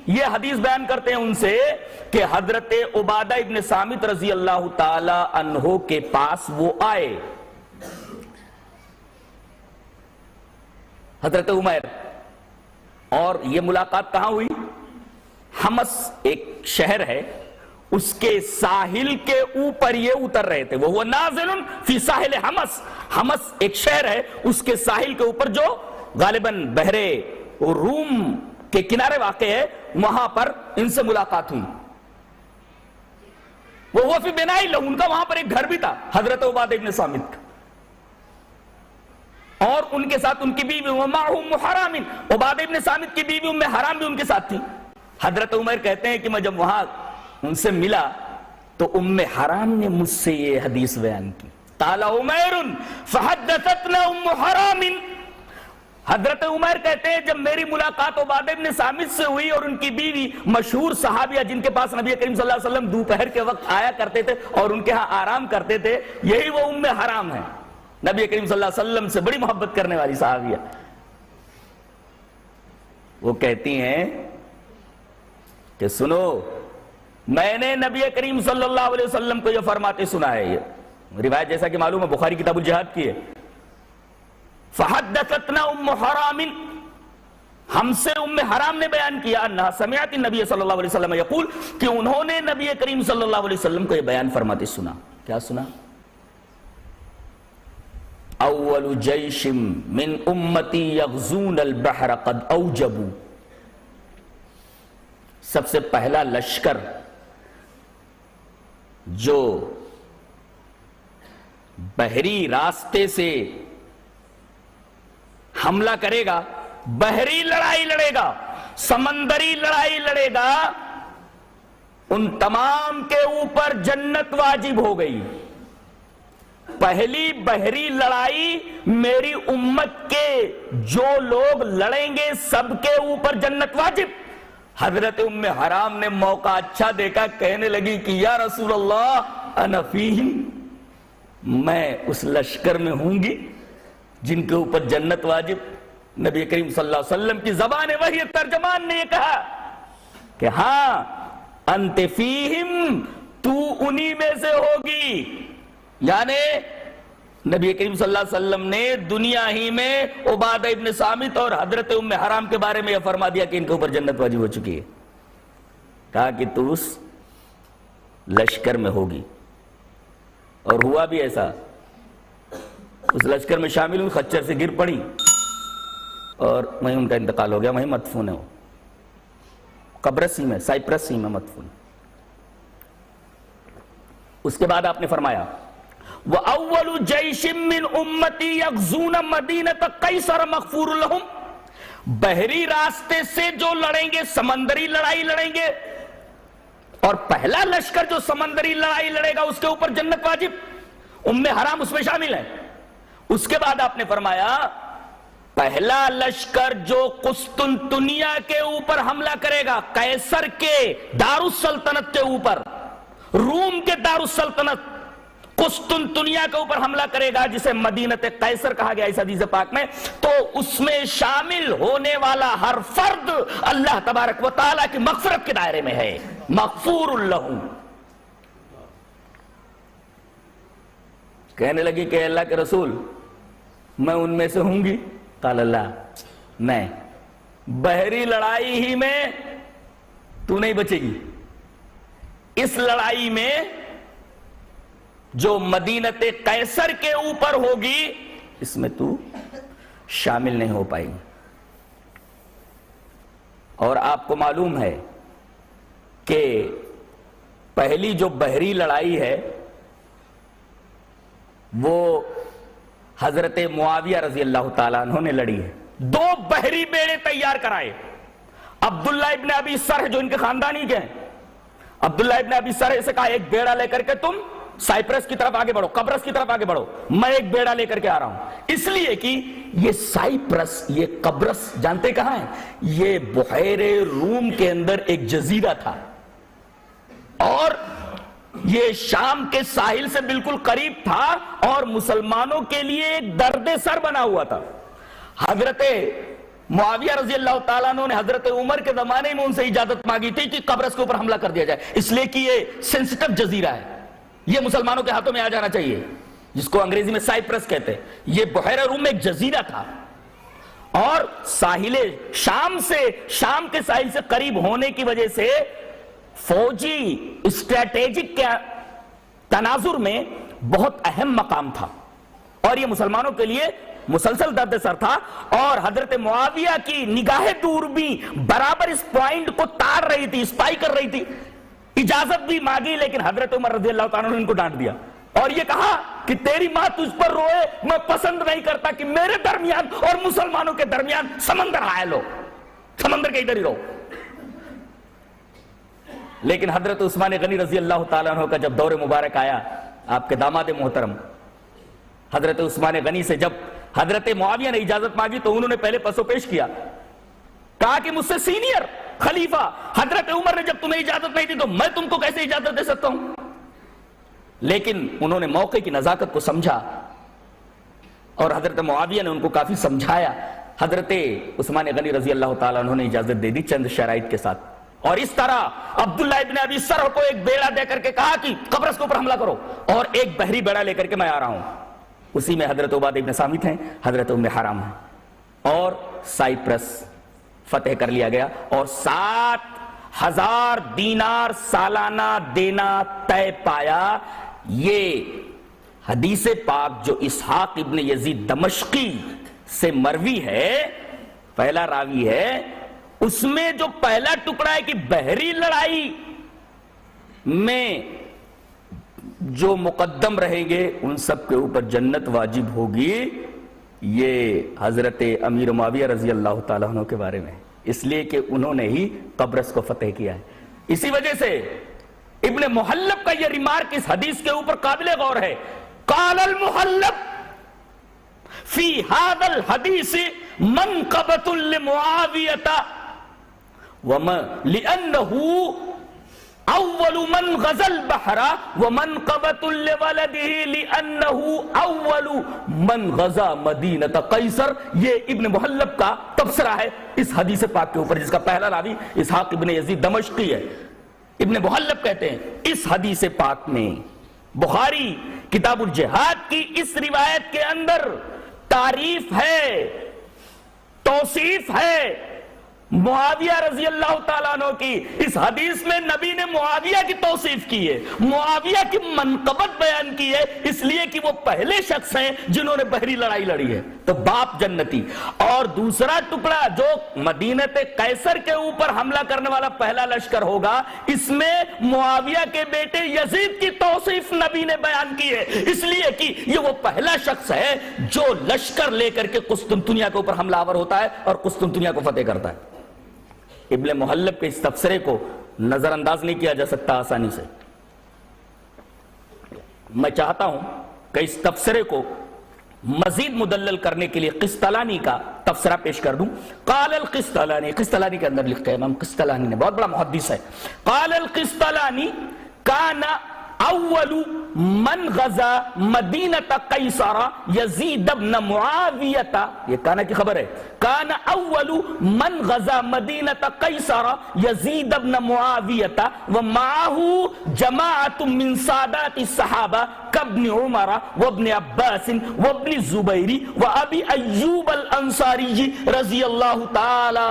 یہ حدیث بیان کرتے ہیں ان سے کہ حضرت عبادہ ابن صامت رضی اللہ تعالی عنہ کے پاس وہ آئے، حضرت عمیر، اور یہ ملاقات کہاں ہوئی؟ حمص ایک شہر ہے، اس کے ساحل کے اوپر یہ اتر رہے تھے، وہ نازل فی ساحل حمص، حمص ایک شہر ہے، اس کے ساحل کے اوپر جو غالباً بحر روم کے کنارے واقع ہے، وہاں پر ان سے ملاقات ہوئی۔ وہ فی بناء لہ، ان کا وہاں پر ایک گھر بھی تھا حضرت عبادہ ابن صامت کا، اور ان کے ساتھ ان کی بیوی ومعہ ام حرام، عبادہ ابن صامت کی بیوی ام حرام بھی ان کے ساتھ تھی۔ حضرت عمر کہتے ہیں کہ میں جب وہاں ان سے ملا تو ام حرام نے مجھ سے یہ حدیث بیان کی، قال عمیر فحدثتنا ام حرام، حضرت عمر کہتے ہیں جب میری ملاقات عبادہ ابن صامت سے ہوئی اور ان کی بیوی مشہور صحابیہ جن کے پاس نبی کریم صلی اللہ علیہ وسلم دوپہر کے وقت آیا کرتے تھے اور ان کے ہاں آرام کرتے تھے، یہی وہ ام حرام ہے، نبی کریم صلی اللہ علیہ وسلم سے بڑی محبت کرنے والی صحابیہ۔ وہ کہتی ہیں کہ سنو، میں نے نبی کریم صلی اللہ علیہ وسلم کو یہ فرماتے سنا ہے، یہ روایت جیسا کہ معلوم ہے بخاری کتاب الجہاد کی ہے۔ فحدثتنا ام حرام، ہم سے ام حرام نے بیان کیا، انہا سمعت النبی صلی اللہ علیہ وسلم یقول، کہ انہوں نے نبی کریم صلی اللہ علیہ وسلم کو یہ بیان فرماتے سنا۔ کیا سنا؟ اول جیش من امتی یغزون البحر قد اوجبوا، سب سے پہلا لشکر جو بحری راستے سے حملہ کرے گا، بحری لڑائی لڑے گا، سمندری لڑائی لڑے گا، ان تمام کے اوپر جنت واجب ہو گئی۔ پہلی بحری لڑائی میری امت کے جو لوگ لڑیں گے سب کے اوپر جنت واجب۔ حضرت ام حرام نے موقع اچھا دیکھا، کہنے لگی کہ یا رسول اللہ انا فیہم، میں اس لشکر میں ہوں گی۔ جن کے اوپر جنت واجب. نبی کریم صلی اللہ علیہ وسلم کی زبان وحی ترجمان نے یہ کہا کہ ہاں انت فیہم، تو انہی میں سے ہوگی. یعنی نبی کریم صلی اللہ علیہ وسلم نے دنیا ہی میں عبادہ ابن صامت اور حضرت ام حرام کے بارے میں یہ فرما دیا کہ ان کے اوپر جنت واجب ہو چکی ہے. کہا کہ تو اس لشکر میں ہوگی. اور ہوا بھی ایسا، اس لشکر میں شامل ہوئی، خچر سے گر پڑی اور وہیں ان کا انتقال ہو گیا. وہیں مدفون ہے، وہ قبرص ہی میں، سائپرس ہی میں مدفون. اس کے بعد آپ نے فرمایا وَأَوَّلُ جَيْشٍ مِّنْ أُمَّتِي يَغْزُونَ مَدِينَةَ قَيْصَرَ مَغْفُورٌ لَهُمْ، بحری راستے سے جو لڑیں گے، سمندری لڑائی لڑیں گے، اور پہلا لشکر جو سمندری لڑائی لڑے گا اس کے اوپر جنت واجب. ام حرام اس میں شامل ہے. اس کے بعد آپ نے فرمایا پہلا لشکر جو قسطنطنیہ کے اوپر حملہ کرے گا، قیصر کے دارالسلطنت کے اوپر، روم کے دارالسلطنت قسطنطنیہ کے اوپر حملہ کرے گا، جسے مدینت قیصر کہا گیا اس حدیث پاک میں، تو اس میں شامل ہونے والا ہر فرد اللہ تبارک و تعالیٰ کی مغفرت کے دائرے میں ہے. مغفور لہم. کہنے لگی کہ اللہ کے رسول میں ان میں سے ہوں گی. قال اللہ نہیں، بحری لڑائی ہی میں تو نہیں بچے گی. اس لڑائی میں جو مدینت قیصر کے اوپر ہوگی اس میں تو شامل نہیں ہو پائے گی. اور آپ کو معلوم ہے کہ پہلی جو بحری لڑائی ہے وہ حضرت معاویہ رضی اللہ تعالیٰ عنہ نے لڑی ہے. 2 بحری بیڑے تیار کرائے. عبداللہ ابن ابی سرح جو ان کے خاندانی کے ہیں، عبداللہ ابن ابی سرح سے کہا ایک بیڑا لے کر کے تم سائپرس کی طرف آگے بڑھو، قبرص کی طرف آگے بڑھو، میں ایک بیڑا لے کر کے آ رہا ہوں. اس لیے کہ یہ سائپرس، یہ قبرص جانتے کہاں ہے؟ یہ بحیرے روم کے اندر ایک جزیرہ تھا، اور یہ شام کے ساحل سے بالکل قریب تھا، اور مسلمانوں کے لیے ایک درد سر بنا ہوا تھا. حضرت معاویہ رضی اللہ تعالیٰ عنہ نے حضرت عمر کے زمانے میں ان سے اجازت مانگی تھی کہ قبرص کے اوپر حملہ کر دیا جائے، اس لیے کہ یہ سینسٹیو جزیرہ ہے، یہ مسلمانوں کے ہاتھوں میں آ جانا چاہیے، جس کو انگریزی میں سائپرس کہتے ہیں. یہ بحیرہ روم میں ایک جزیرہ تھا، اور ساحل شام کے ساحل سے قریب ہونے کی وجہ سے فوجی اسٹریٹیجک کے تناظر میں بہت اہم مقام تھا، اور یہ مسلمانوں کے لیے مسلسل درد سر تھا. اور حضرت معاویہ کی نگاہ دور بھی برابر اس پوائنٹ کو تار رہی تھی، اسپائی کر رہی تھی. اجازت بھی مانگی، لیکن حضرت عمر رضی اللہ تعالیٰ نے ان کو ڈانٹ دیا اور یہ کہا کہ تیری ماں تجھ پر روئے، میں پسند نہیں کرتا کہ میرے درمیان اور مسلمانوں کے درمیان سمندر حائل ہو، سمندر کے ادھر ہی رہو. لیکن حضرت عثمان غنی رضی اللہ تعالیٰ عنہ کا جب دور مبارک آیا، آپ کے داماد محترم حضرت عثمان غنی سے جب حضرت معاویہ نے اجازت مانگی تو انہوں نے پہلے پسو پیش کیا، کہا کہ مجھ سے سینئر خلیفہ حضرت عمر نے جب تمہیں اجازت نہیں دی تو میں تم کو کیسے اجازت دے سکتا ہوں. لیکن انہوں نے موقع کی نزاکت کو سمجھا، اور حضرت معاویہ نے ان کو کافی سمجھایا. حضرت عثمان غنی رضی اللہ تعالیٰ عنہ نے اجازت دے دی چند شرائط کے ساتھ. اور اس طرح عبداللہ ابن ابی سرح کو ایک بیڑا دے کر کے کہا کہ قبرص کے اوپر حملہ کرو، اور ایک بحری بیڑا لے کر کے میں آ رہا ہوں. اسی میں حضرت عبادہ ابن صامت ہیں، حضرت ام حرام ہیں، اور سائپرس فتح کر لیا گیا، اور 7,000 دینار سالانہ دینا طے پایا. یہ حدیث پاک جو اسحاق ابن یزید دمشقی سے مروی ہے، پہلا راوی ہے، اس میں جو پہلا ٹکڑا ہے کہ بحری لڑائی میں جو مقدم رہیں گے ان سب کے اوپر جنت واجب ہوگی، یہ حضرت امیر معاویہ رضی اللہ تعالیٰ عنہ کے بارے میں، اس لیے کہ انہوں نے ہی قبرص کو فتح کیا ہے. اسی وجہ سے ابن محلب کا یہ ریمارک اس حدیث کے اوپر قابل غور ہے. قال المحلب فی ھذا الحدیث منقبۃ لمعاویہ لأنہ اول من غزا البحر ومنقبة لولده لأنه اول من غزا مدینہ قیصر. یہ ابن محلب کا تبصرہ ہے اس حدیث پاک کے اوپر، جس کا پہلا راوی اسحاق ابن یزید دمشقی ہے. ابن محلب کہتے ہیں اس حدیث پاک میں بخاری کتاب الجہاد کی اس روایت کے اندر تعریف ہے، توصیف ہے معاویہ رضی اللہ تعالیٰ عنہ کی. اس حدیث میں نبی نے معاویہ کی توصیف کی ہے، معاویہ کی منقبت بیان کی ہے، اس لیے کہ وہ پہلے شخص ہیں جنہوں نے بحری لڑائی لڑی ہے، تو باپ جنتی. اور دوسرا ٹکڑا جو مدینہ قیصر کے اوپر حملہ کرنے والا پہلا لشکر ہوگا، اس میں معاویہ کے بیٹے یزید کی توصیف نبی نے بیان کی ہے، اس لیے کہ یہ وہ پہلا شخص ہے جو لشکر لے کر کے قسطنطنیہ کے اوپر حملہ آور ہوتا ہے اور قسطنطنیہ کو فتح کرتا ہے. ابن محلب کے اس تبصرے کو نظر انداز نہیں کیا جا سکتا آسانی سے. میں چاہتا ہوں کہ اس تبصرے کو مزید مدلل کرنے کے لیے قسطلانی کا تبصرہ پیش کر دوں. قال القسطلانی، قسطلانی کے اندر لکھتے ہیں امام قسطلانی نے، بہت بڑا محدث ہے. قال القسطلانی کان اول من غزا مدینہ قیصر یزید ابن معاویہ. یہ کانا کی خبر ہے. کان اول من غزا مدینہ قیصر یزید ابن معاویہ ومعه جماعت من سادات الصحابہ کابن عمر وابن عباس وابن الزبیر وابی ایوب الانصاری رضی اللہ تعالی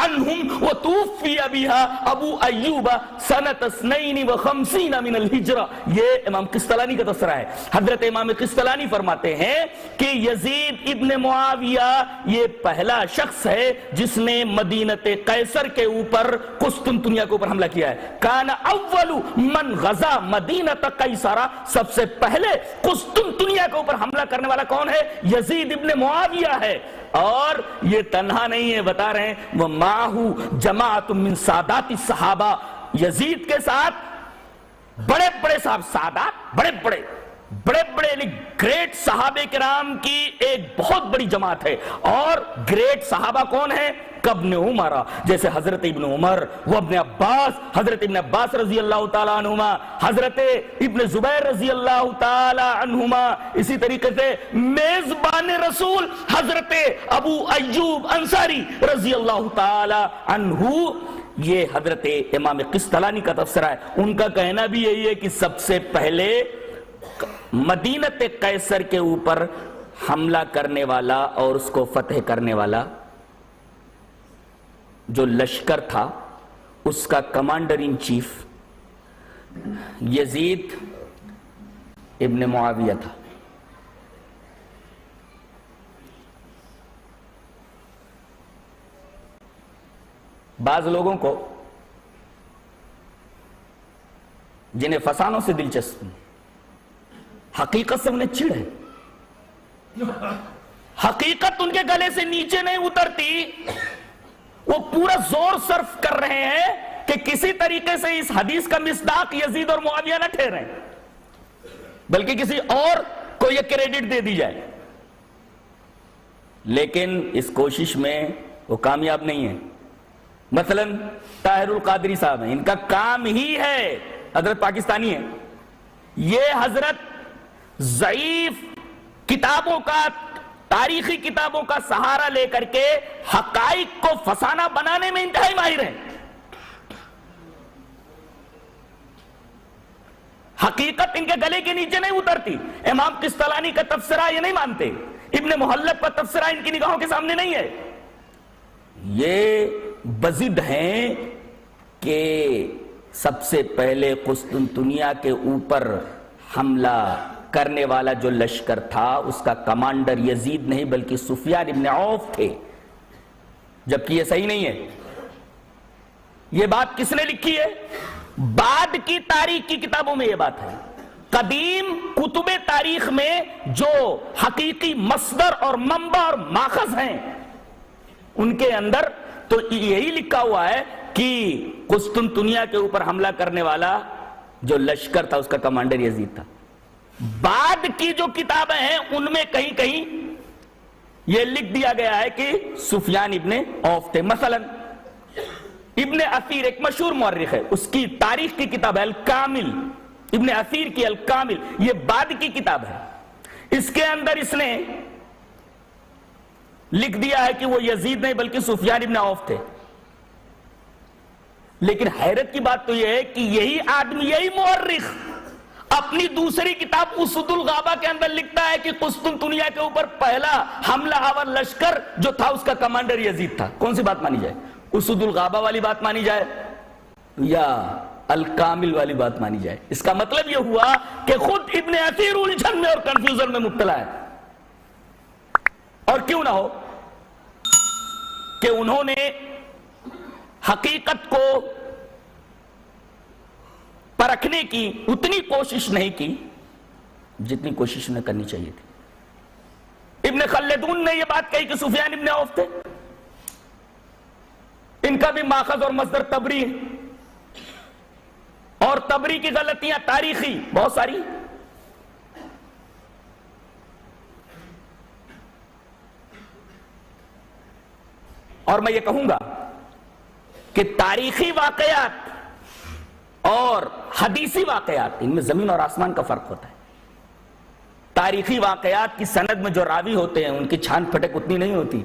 عنہم وتوفی بها ابو ایوب سنۃ 52 من الہجرہ. یہ امام قسطلانی کا تبصرہ ہے. حضرت امام قسطلانی فرماتے ہیں کہ یزید ابن معاویہ یہ پہلا شخص ہے جس نے مدینہ قیصر کے اوپر قسطنطنیہ کے اوپر حملہ کیا ہے. کان اول من غزا مدینہ قیصر، سب سے پہلے قسطنطنیہ کے اوپر حملہ کرنے والا کون ہے؟ یزید ابن معاویہ ہے. اور یہ تنہا نہیں ہے، بتا رہے ہیں وہ معہو جماعت من سادات الصحابہ، یزید کے ساتھ بڑے بڑے صاحب سادات، بڑے بڑے یعنی گریٹ صحابہ کرام کی ایک بہت بڑی جماعت ہے. اور گریٹ صحابہ کون ہیں؟ کابن عمر، جیسے حضرت ابن عمر، وہ ابن عباس، حضرت ابن عباس رضی اللہ تعالیٰ عنہما، حضرت ابن زبیر رضی اللہ تعالیٰ عنہما. اسی طریقے سے میزبان رسول حضرت ابو ایوب انصاری رضی اللہ تعالیٰ عنہ. یہ حضرت امام قسطلانی کا تفسیر ہے. ان کا کہنا بھی یہی ہے کہ سب سے پہلے مدینہ قیصر کے اوپر حملہ کرنے والا اور اس کو فتح کرنے والا جو لشکر تھا، اس کا کمانڈر ان چیف یزید ابن معاویہ تھا. بعض لوگوں کو جنہیں فسانوں سے دلچسپی، حقیقت سے انہیں چڑ ہے، حقیقت ان کے گلے سے نیچے نہیں اترتی، وہ پورا زور صرف کر رہے ہیں کہ کسی طریقے سے اس حدیث کا مصداق یزید اور معاویہ نہ ٹھہریں، بلکہ کسی اور کو یہ کریڈٹ دے دی جائے. لیکن اس کوشش میں وہ کامیاب نہیں ہے. مثلا طاہر القادری صاحب ہیں، ان کا کام ہی ہے، حضرت پاکستانی ہیں، یہ حضرت ضعیف کتابوں کا، تاریخی کتابوں کا سہارا لے کر کے حقائق کو فسانہ بنانے میں انتہائی ماہر ہیں. حقیقت ان کے گلے کے نیچے نہیں اترتی. امام قسطلانی کا تفسیرہ یہ نہیں مانتے، ابن محلب کا تفسیرہ ان کی نگاہوں کے سامنے نہیں ہے. یہ بزد ہیں کہ سب سے پہلے قسطنطنیہ کے اوپر حملہ کرنے والا جو لشکر تھا اس کا کمانڈر یزید نہیں بلکہ سفیان ابن عوف تھے، جبکہ یہ صحیح نہیں ہے. یہ بات کس نے لکھی ہے؟ بعد کی تاریخ کی کتابوں میں یہ بات ہے. قدیم کتب تاریخ میں جو حقیقی مصدر اور منبع اور ماخذ ہیں ان کے اندر تو یہی لکھا ہوا ہے کہ قسطنطنیہ کے اوپر حملہ کرنے والا جو لشکر تھا اس کا کمانڈر یزید تھا. بعد کی جو کتابیں ہیں ان میں کہیں کہیں یہ لکھ دیا گیا ہے کہ سفیان ابن عوف تھے. مثلا ابن اثیر ایک مشہور مورخ ہے، اس کی تاریخ کی کتاب ہے الکامل، ابن اثیر کی الکامل، یہ بعد کی کتاب ہے۔ اس کے اندر اس نے لکھ دیا ہے کہ وہ یزید نہیں بلکہ سفیان ابن عوف تھے۔ لیکن حیرت کی بات تو یہ ہے کہ یہی آدمی، یہی مورخ اپنی دوسری کتاب اسد الغابہ کے اندر لکھتا ہے کہ قسطنطنیہ کے اوپر پہلا حملہ آور لشکر جو تھا اس کا کمانڈر یزید تھا۔ کون سی بات مانی جائے؟ اسد الغابہ والی بات مانی جائے یا الکامل والی بات مانی جائے؟ اس کا مطلب یہ ہوا کہ خود ابن اثیر الجھن میں اور کنفیوژن میں مبتلا ہے۔ اور کیوں نہ ہو کہ انہوں نے حقیقت کو پرکھنے کی اتنی کوشش نہیں کی جتنی کوشش انہیں کرنی چاہیے تھی۔ ابن خلدون نے یہ بات کہی کہ سفیان ابن عوف تھے، ان کا بھی ماخذ اور مصدر تبری ہے، اور تبری کی غلطیاں تاریخی بہت ساری۔ اور میں یہ کہوں گا کہ تاریخی واقعات اور حدیثی واقعات، ان میں زمین اور آسمان کا فرق ہوتا ہے۔ تاریخی واقعات کی سند میں جو راوی ہوتے ہیں ان کی چھان پھٹک اتنی نہیں ہوتی،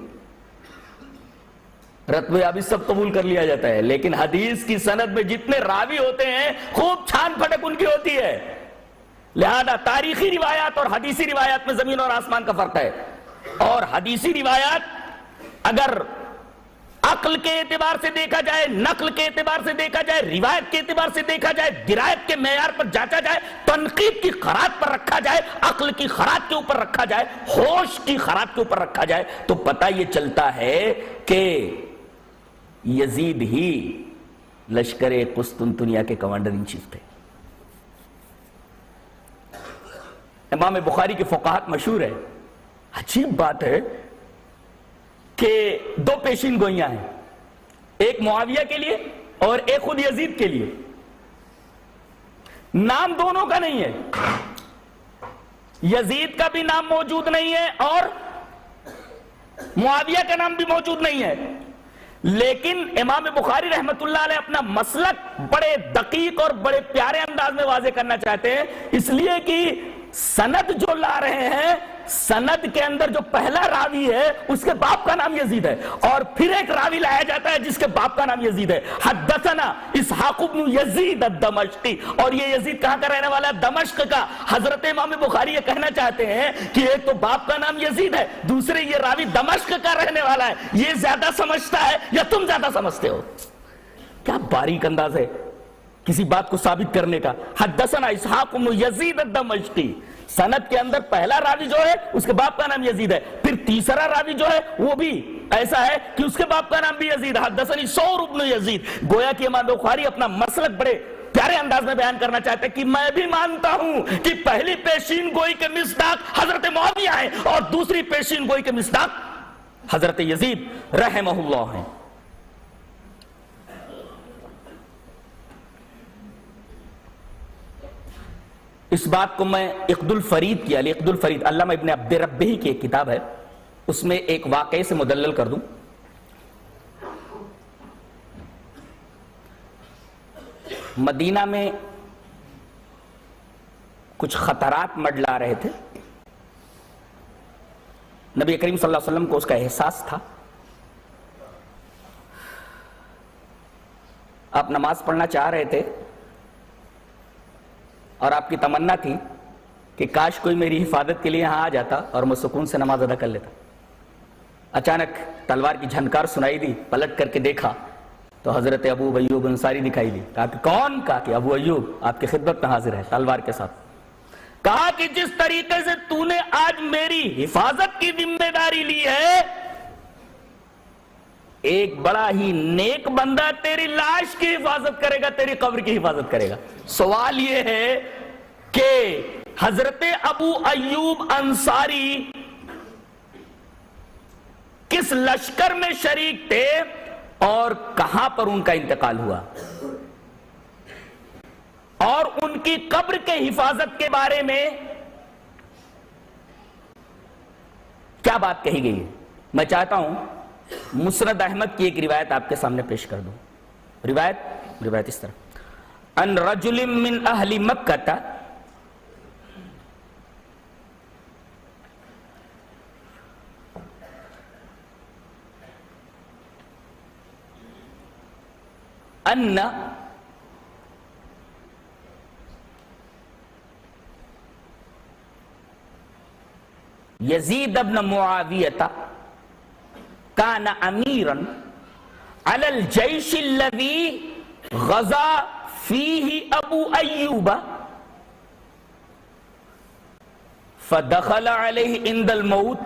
رتبے ابھی سب قبول کر لیا جاتا ہے، لیکن حدیث کی سند میں جتنے راوی ہوتے ہیں خوب چھان پھٹک ان کی ہوتی ہے۔ لہذا تاریخی روایات اور حدیثی روایات میں زمین اور آسمان کا فرق ہے۔ اور حدیثی روایات اگر عقل کے اعتبار سے دیکھا جائے، نقل کے اعتبار سے دیکھا جائے، روایت کے اعتبار سے دیکھا جائے، درایت کے معیار پر جانچا جائے، تنقید کی خراج پر رکھا جائے، عقل کی خراج کے اوپر رکھا جائے، ہوش کی خراج کے اوپر رکھا جائے، تو پتہ یہ چلتا ہے کہ یزید ہی لشکر قسطنطنیہ کے کمانڈر ان چیف تھے۔ امام بخاری کے فقہات مشہور ہے، عجیب بات ہے کہ دو پیشین گوئیاں ہیں، ایک معاویہ کے لیے اور ایک خود یزید کے لیے، نام دونوں کا نہیں ہے، یزید کا بھی نام موجود نہیں ہے اور معاویہ کا نام بھی موجود نہیں ہے، لیکن امام بخاری رحمت اللہ علیہ اپنا مسلک بڑے دقیق اور بڑے پیارے انداز میں واضح کرنا چاہتے ہیں، اس لیے کہ سند جو لا رہے ہیں، سند کے اندر جو پہلا راوی ہے اس کے باپ کا نام یزید ہے، اور پھر ایک راوی لایا جاتا ہے جس کے باپ کا نام یزید ہے۔ حدثنا اسحاق بن یزید الدمشقی، اور یہ یزید کہاں کا رہنے والا ہے؟ دمشق کا۔ حضرت امام بخاری یہ کہنا چاہتے ہیں کہ ایک تو باپ کا نام یزید ہے، دوسرے یہ راوی دمشق کا رہنے والا ہے، یہ زیادہ سمجھتا ہے یا تم زیادہ سمجھتے ہو؟ کیا باریک انداز ہے کسی بات کو ثابت کرنے کا۔ حدثنا اسحاق بن یزید الدمشقی، سند کے اندر پہلا راوی جو ہے اس کے باپ کا نام یزید ہے، پھر تیسرا راوی جو ہے وہ بھی ایسا ہے کہ اس کے باپ کا نام بھی یزید ہے، حدثنی ثور بن یزید۔ گویا کہ امام بخاری اپنا مسلک بڑے پیارے انداز میں بیان کرنا چاہتے ہیں کہ میں بھی مانتا ہوں کہ پہلی پیشین گوئی کے مصداق حضرت معاویہ ہیں اور دوسری پیشین گوئی کے مصداق حضرت یزید رحمہ اللہ ہیں۔ اس بات کو میں عقد الفرید کی، عقد الفرید علامہ ابن عبد ربہ کی ایک کتاب ہے، اس میں ایک واقعے سے مدلل کر دوں۔ مدینہ میں کچھ خطرات منڈلا رہے تھے، نبی کریم صلی اللہ علیہ وسلم کو اس کا احساس تھا۔ آپ نماز پڑھنا چاہ رہے تھے اور آپ کی تمنا تھی کہ کاش کوئی میری حفاظت کے لیے یہاں آ جاتا اور میں سکون سے نماز ادا کر لیتا۔ اچانک تلوار کی جھنکار سنائی دی، پلٹ کر کے دیکھا تو حضرت ابو ایوب انصاری دکھائی دی۔ کہا کہ کون؟ کہا کہ ابو ایوب آپ کی خدمت میں حاضر ہے تلوار کے ساتھ۔ کہا کہ جس طریقے سے تو نے آج میری حفاظت کی ذمہ داری لی ہے، ایک بڑا ہی نیک بندہ تیری لاش کی حفاظت کرے گا، تیری قبر کی حفاظت کرے گا۔ سوال یہ ہے کہ حضرت ابو ایوب انصاری کس لشکر میں شریک تھے اور کہاں پر ان کا انتقال ہوا، اور ان کی قبر کے حفاظت کے بارے میں کیا بات کہی گئی ہے؟ میں چاہتا ہوں مسند احمد کی ایک روایت آپ کے سامنے پیش کر دوں۔ روایت اس طرح ان رجل من اہل مکہ ان یزید ابن معاویہ کان امیرا علی الجیش الذی غزا فیہ ابو ایوب فدخل علیہ عند الموت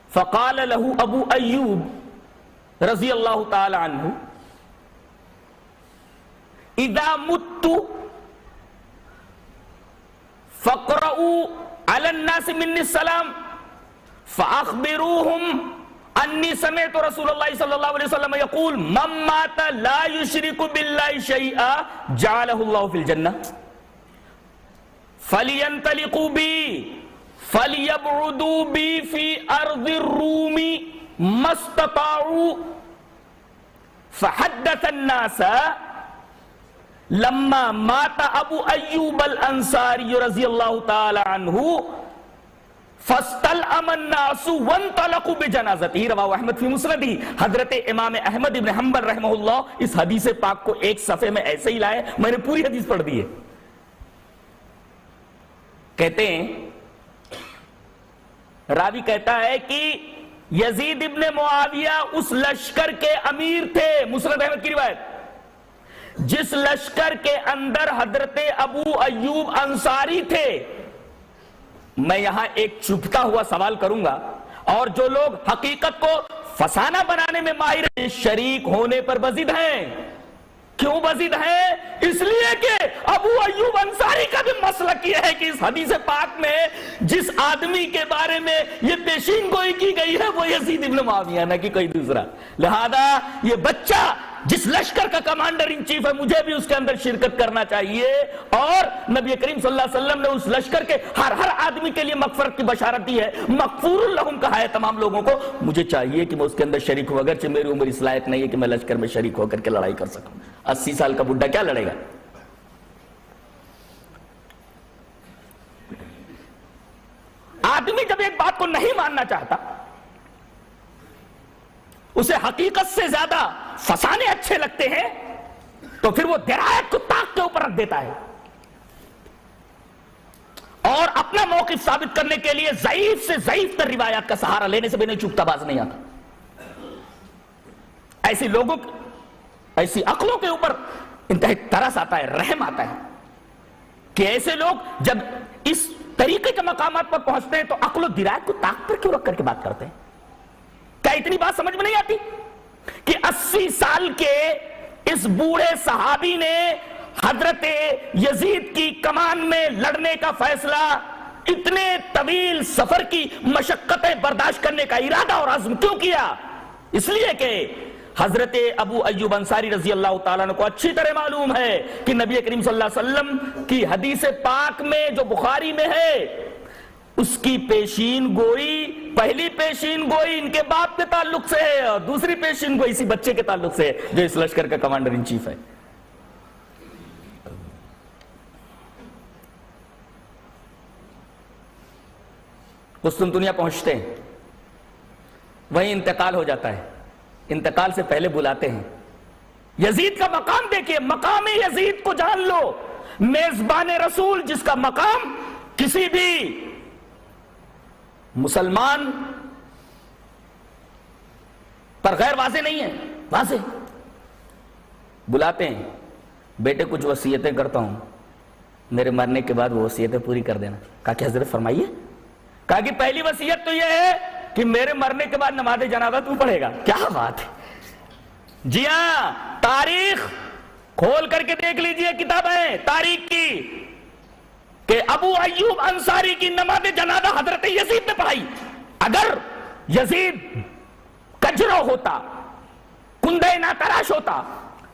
فقال له ابو ایوب رضی اللہ تعالی عنہ اذا مت فقرؤوا علی الناس منی السلام فاخبروهم انی سمعت رسول اللہ صلی اللہ علیہ وسلم یقول من مات لا یشرک باللہ شیئا جعلہ اللہ فی الجنہ فلینطلقوا بی فلیبعدوا بی فی ارض الروم ما استطاعوا فحدث الناس لما مات ابو ایوب الانصاری رضی اللہ تعالی عنہ فاستلأم الناس وانطلقوا بجنازتہ رواہ احمد فی مسندہ. حضرت امام احمد ابن حنبل رحمہ اللہ اس حدیث پاک کو ایک صفحے میں ایسے ہی لائے. میں نے پوری حدیث پڑھ دی ہے. کہتے ہیں راوی کہتا ہے کہ یزید ابن معاویہ اس لشکر کے امیر تھے. مسند احمد کی روایت. جس لشکر کے اندر حضرت ابو ایوب انصاری تھے. میں یہاں ایک چھپتا ہوا سوال کروں گا اور جو لوگ حقیقت کو فسانہ بنانے میں ماہر ہیں شریک ہونے پر بزد ہیں. کیوں بزد ہیں؟ اس لیے کہ ابو ایوب انصاری کا بھی مسلک یہ ہے کہ اس حدیث پاک میں جس آدمی کے بارے میں یہ پیشین گوئی کی گئی ہے وہ یزید ابن معاویہ نہ کہ کوئی دوسرا. لہذا یہ بچہ جس لشکر کا کمانڈر ان چیف ہے مجھے بھی اس کے اندر شرکت کرنا چاہیے. اور نبی کریم صلی اللہ علیہ وسلم نے اس لشکر کے ہر آدمی کے لیے مغفرت کی بشارت دی ہے. مغفور لہم کہا ہے تمام لوگوں کو. مجھے چاہیے کہ میں اس کے اندر شریک ہوں اگرچہ میری عمر اس لائق نہیں ہے کہ میں لشکر میں شریک ہو کر کے لڑائی کر سکوں. 80 سال کا بڈھا کیا لڑے گا؟ آدمی جب ایک بات کو نہیں ماننا چاہتا اسے حقیقت سے زیادہ فسانے اچھے لگتے ہیں تو پھر وہ درایت کو طاق کے اوپر رکھ دیتا ہے اور اپنا موقف ثابت کرنے کے لیے ضعیف سے ضعیف تر روایات کا سہارا لینے سے بھی نہیں چوکتا باز نہیں آتا. ایسی لوگوں ایسی عقلوں کے اوپر انتہائی ترس آتا ہے, رحم آتا ہے کہ ایسے لوگ جب اس طریقے کے مقامات پر پہنچتے ہیں تو عقل و درایت کو طاق پر کیوں رکھ کر کے بات کرتے ہیں؟ کیا اتنی بات سمجھ میں نہیں آتی کہ 80 سال کے اس بوڑھے صحابی نے حضرت یزید کی کمان میں لڑنے کا فیصلہ, اتنے طویل سفر کی مشقتیں برداشت کرنے کا ارادہ اور عزم کیوں کیا؟ اس لیے کہ حضرت ابو ایوب انصاری رضی اللہ تعالیٰ عنہ کو اچھی طرح معلوم ہے کہ نبی کریم صلی اللہ علیہ وسلم کی حدیث پاک میں جو بخاری میں ہے اس کی پیشین گوئی, پہلی پیشین گوئی ان کے باپ کے تعلق سے ہے اور دوسری پیشین گوئی اسی بچے کے تعلق سے ہے جو اس لشکر کا کمانڈر ان چیف ہے. قسطنطنیہ پہنچتے ہیں, وہیں انتقال ہو جاتا ہے. انتقال سے پہلے بلاتے ہیں. یزید کا مقام دیکھیے, مقام یزید کو جان لو. میزبان رسول جس کا مقام کسی بھی مسلمان پر غیر واضح نہیں ہے, واضح. بلاتے ہیں, بیٹے کچھ وصیتیں کرتا ہوں, میرے مرنے کے بعد وہ وصیتیں پوری کر دینا. کہا کہ حضرت فرمائیے. کہا کہ پہلی وصیت تو یہ ہے کہ میرے مرنے کے بعد نماز جنازہ تو پڑھے گا. کیا بات ہے! جی ہاں, تاریخ کھول کر کے دیکھ لیجئے کتابیں تاریخ کی کہ ابو ایوب انصاری کی نماز جنازہ حضرت یزید نے پڑھائی. اگر یزید کجرو ہوتا, کندے ناتراش ہوتا,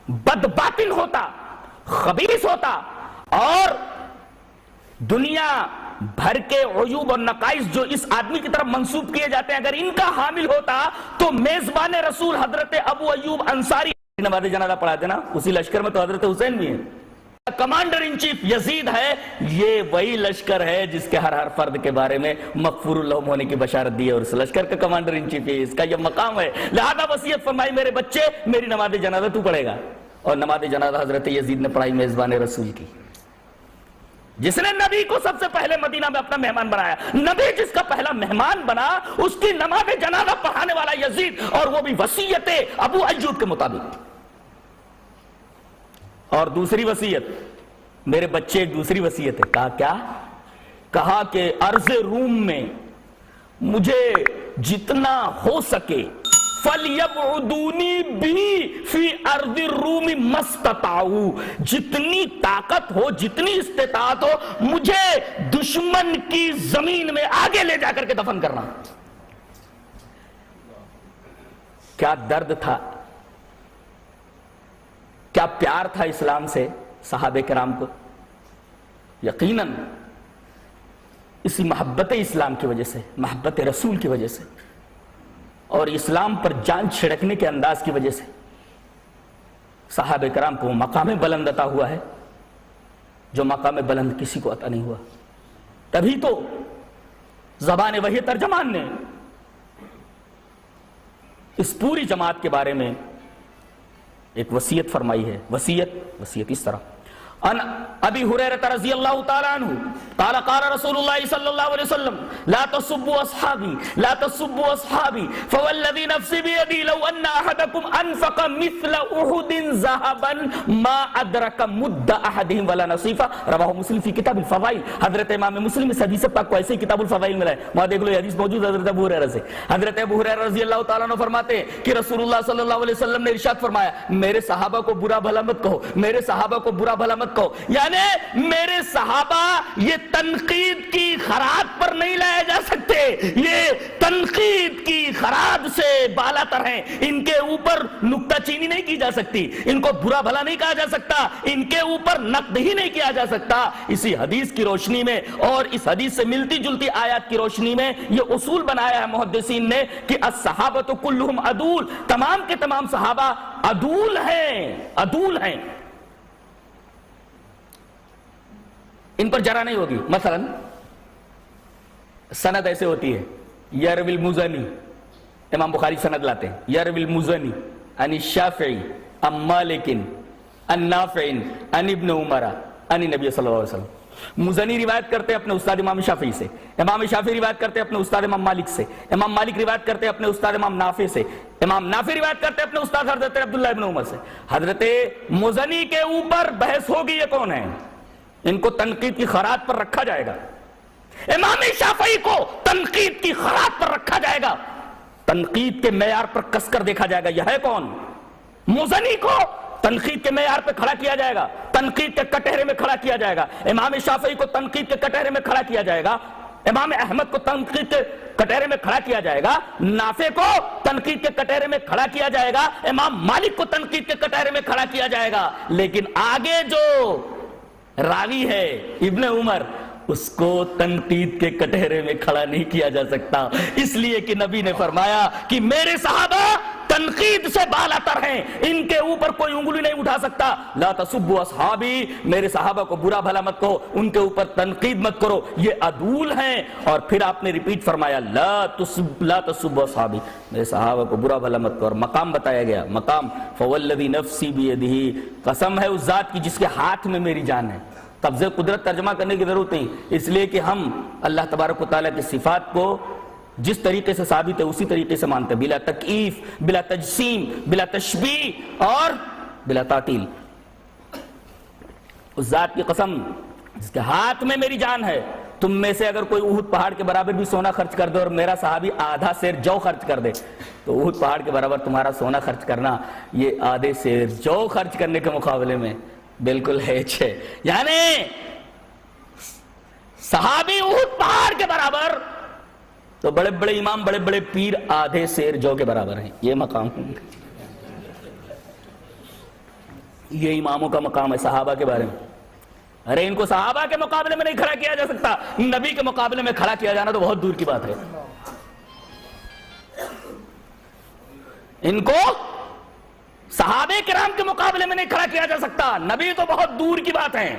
بدباطن ہوتا, خبیث ہوتا اور دنیا بھر کے عیوب اور نقائص جو اس آدمی کی طرف منسوب کیے جاتے ہیں اگر ان کا حامل ہوتا تو میزبان رسول حضرت ابو ایوب انصاری نماز جنازہ پڑھاتے نا، اسی لشکر میں تو حضرت حسین بھی ہیں۔ کمانڈر ان چیف یزید ہے، یہ وہی لشکر ہے جس کے ہر فرد کے بارے میں مغفور اللہم ہونے کی بشارت دی ہے، اور اس لشکر کا کمانڈر ان چیف ہے، اس کا یہ مقام ہے۔ لہذا وصیت فرمائی میرے بچے میری نماز جنازہ تو پڑھے گا، اور نماز جنازہ حضرت یزید نے پڑھائی میزبان رسول کی، جس نے نبی کو سب سے پہلے مدینہ میں اپنا مہمان بنایا۔ نبی جس کا پہلا مہمان بنا، اس کی نماز جنازہ پڑھانے والا یزید، اور وہ بھی وصیت ابو ایوب کے مطابق۔ اور دوسری وصیت میرے بچے، ایک دوسری وصیت ہے، کہا کیا؟ کہا کہ ارض روم میں مجھے جتنا ہو سکے فَلْيَبْعُدُونِي بِهِ فِي أَرْضِ الرُّومِ مَا اسْتَطَاعُوا، جتنی طاقت ہو، جتنی استطاعت ہو، مجھے دشمن کی زمین میں آگے لے جا کر کے دفن کرنا۔ کیا درد تھا، کیا پیار تھا اسلام سے صحابہ کرام کو۔ یقیناً اسی محبت اسلام کی وجہ سے، محبت رسول کی وجہ سے، اور اسلام پر جان چھڑکنے کے انداز کی وجہ سے صحابہ کرام کو مقام بلند عطا ہوا ہے، جو مقام بلند کسی کو عطا نہیں ہوا۔ تبھی تو زبان وحی ترجمان نے اس پوری جماعت کے بارے میں ایک وصیت فرمائی ہے۔ وصیت اس طرح، ان ابی ہریرہ رضی اللہ تعالی عنہ قال قال رسول اللہ صلی اللہ علیہ وسلم لا تسبوا اصحابی لا تسبوا اصحابی فوالذی نفسی بیدی لو ان احدکم انفق مثل احد ذهبا ما ادرک مد احدهم ولا نصیفہ، رواہ مسلم فی کتاب الفضائل۔ حضرت امام مسلم اس حدیث پاک کو ایسے کتاب الفضائل میں لائے، وہاں دیکھ لو یہ حدیث موجود حضرت ابو ہریرہ سے۔ حضرت ابو ہریرہ رضی اللہ تعالیٰ عنہ فرماتے ہیں کہ رسول اللہ صلی اللہ علیہ وسلم نے ارشاد فرمایا، میرے صحابہ کو برا بھلا مت کہو، میرے صحابہ کو برا بھلا مت کہو، یعنی میرے صحابہ یہ تنقید کی خراج پر نہیں لائے جا سکتے، یہ تنقید کی خراج سے بالا تر ہیں، ان کے اوپر نکتہ چینی نہیں کی جا سکتی، ان کو برا بھلا نہیں کہا جا سکتا، ان کے اوپر نقد ہی نہیں کیا جا سکتا۔ اسی حدیث کی روشنی میں اور اس حدیث سے ملتی جلتی آیات کی روشنی میں یہ اصول بنایا ہے محدثین نے کہ الصحابۃ کلہم عدول، تمام کے تمام صحابہ عدول ہیں، عدول ہیں، ان پر جرا نہیں ہوگی۔ مثلا سند ایسے ہوتی ہے، یروی المزنی، امام بخاری سند لاتے ہیں، یروی المزنی عن الشافعی عن مالک عن نافع عن ابن عمر عن نبی صلی اللہ علیہ وسلم۔ مزنی روایت کرتے ہیں اپنے استاد امام شافعی سے، امام شافعی روایت کرتے ہیں اپنے استاد امام مالک سے، امام مالک روایت کرتے ہیں اپنے استاد امام نافع سے، امام نافع روایت کرتے ہیں اپنے استاد حضرت عبداللہ ابن عمر سے۔ حضرت مزنی کے اوپر بحث ہوگی یہ کون ہے، ان کو تنقید کی خراج پر رکھا جائے گا، امام شافعی کو تنقید کی خراج پر رکھا جائے گا، تنقید کے معیار پر کس کر دیکھا جائے گا یہ ہے کون۔ مزنی کو تنقید کے معیار پہ کھڑا کیا جائے گا، تنقید کے کٹہرے میں کھڑا کیا جائے گا، امام شافعی کو تنقید کے کٹہرے میں کھڑا کیا جائے گا، امام احمد کو تنقید کے کٹہرے میں کھڑا کیا جائے گا، نافع کو تنقید کے کٹہرے میں کھڑا کیا جائے گا، امام مالک کو تنقید کے کٹہرے میں کھڑا کیا جائے گا، لیکن آگے جو راوی ہے ابن عمر، اس کو تنقید کے کٹہرے میں کھڑا نہیں کیا جا سکتا، اس لیے کہ نبی نے فرمایا کہ میرے صحابہ تنقید سے بالا تر ہیں، ان کے اوپر کوئی انگلی نہیں اٹھا سکتا۔ لا تسبوا اصحابی، میرے صحابہ کو برا بھلا مت کہو، ان کے اوپر تنقید مت کرو، یہ عدول ہیں۔ اور پھر آپ نے ریپیٹ فرمایا لا تسبوا اصحابی، میرے صحابہ کو برا بھلا مت کرو۔ مقام بتایا گیا، مقام فوالذی نفسی بیدہ، قسم ہے اس ذات کی جس کے ہاتھ میں میری جان ہے۔ قبضہ قدرت ترجمہ کرنے کی ضرورت نہیں، اس لیے کہ ہم اللہ تبارک و تعالیٰ کی صفات کو جس طریقے سے ثابت ہے اسی طریقے سے مانتے ہیں، بلا تکییف، بلا تجسیم، بلا تشبیہ اور بلا تعطیل۔ اس ذات کی قسم جس کے ہاتھ میں میری جان ہے، تم میں سے اگر کوئی احد پہاڑ کے برابر بھی سونا خرچ کر دے اور میرا صحابی آدھا سیر جو خرچ کر دے، تو احد پہاڑ کے برابر تمہارا سونا خرچ کرنا یہ آدھے سیر جو خرچ کرنے کے مقابلے میں بالکل ہیچ ہے۔ یعنی صحابی احد پہاڑ کے برابر، تو بڑے بڑے امام، بڑے بڑے پیر آدھے سیر جو کے برابر ہیں۔ یہ مقام یہ اماموں کا مقام ہے صحابہ کے بارے میں۔ ارے ان کو صحابہ کے مقابلے میں نہیں کھڑا کیا جا سکتا، نبی کے مقابلے میں کھڑا کیا جانا تو بہت دور کی بات ہے۔ ان کو صحابہ کرام کے مقابلے میں نہیں کھڑا کیا جا سکتا، نبی تو بہت دور کی بات ہے۔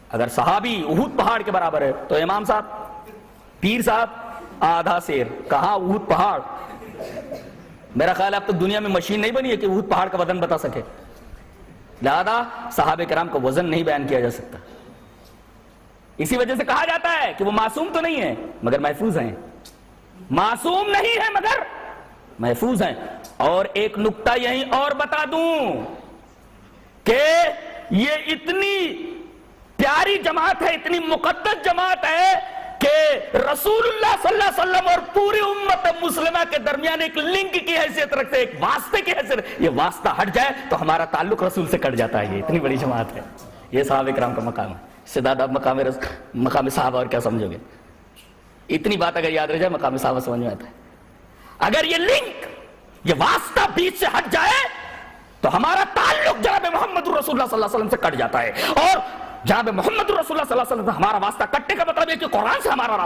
اگر صحابی احد پہاڑ کے برابر ہے تو امام صاحب، پیر صاحب آدھا سیر، کہاں احد پہاڑ۔ میرا خیال ہے اب تک دنیا میں مشین نہیں بنی ہے کہ احد پہاڑ کا وزن بتا سکے، لہذا صحابہ کرام کا وزن نہیں بیان کیا جا سکتا۔ اسی وجہ سے کہا جاتا ہے کہ وہ معصوم تو نہیں ہے مگر محفوظ ہیں، معصوم نہیں ہے مگر محفوظ ہیں۔ اور ایک نکتہ یہیں اور بتا دوں کہ یہ اتنی پیاری جماعت ہے، اتنی مقدس جماعت ہے کہ رسول اللہ صلی اللہ علیہ وسلم اور پوری امت مسلمہ کے درمیان ایک لنک کی حیثیت رکھتے ہیں، ایک واسطے کی حیثیت۔ یہ واسطہ ہٹ جائے تو ہمارا تعلق رسول سے کٹ جاتا ہے۔ یہ اتنی بڑی جماعت ہے، یہ صحابہ کرام کا مقام ہے۔ سداد آپ مقام صحابہ اور کیا سمجھو گے؟ اتنی بات اگر یاد رہ جائے مقام صحابہ سمجھ میں آتا ہے۔ اگر یہ لنک، یہ واسطہ بیچ سے ہٹ جائے تو ہمارا تعلق جناب محمد رسول اللہ صلی اللہ علیہ وسلم سے کٹ جاتا ہے۔ اور جناب محمد رسول اللہ صلی اللہ علیہ وسلم سے ہمارا واسطہ کٹنے کا مطلب ہے کہ قرآن سے ہمارا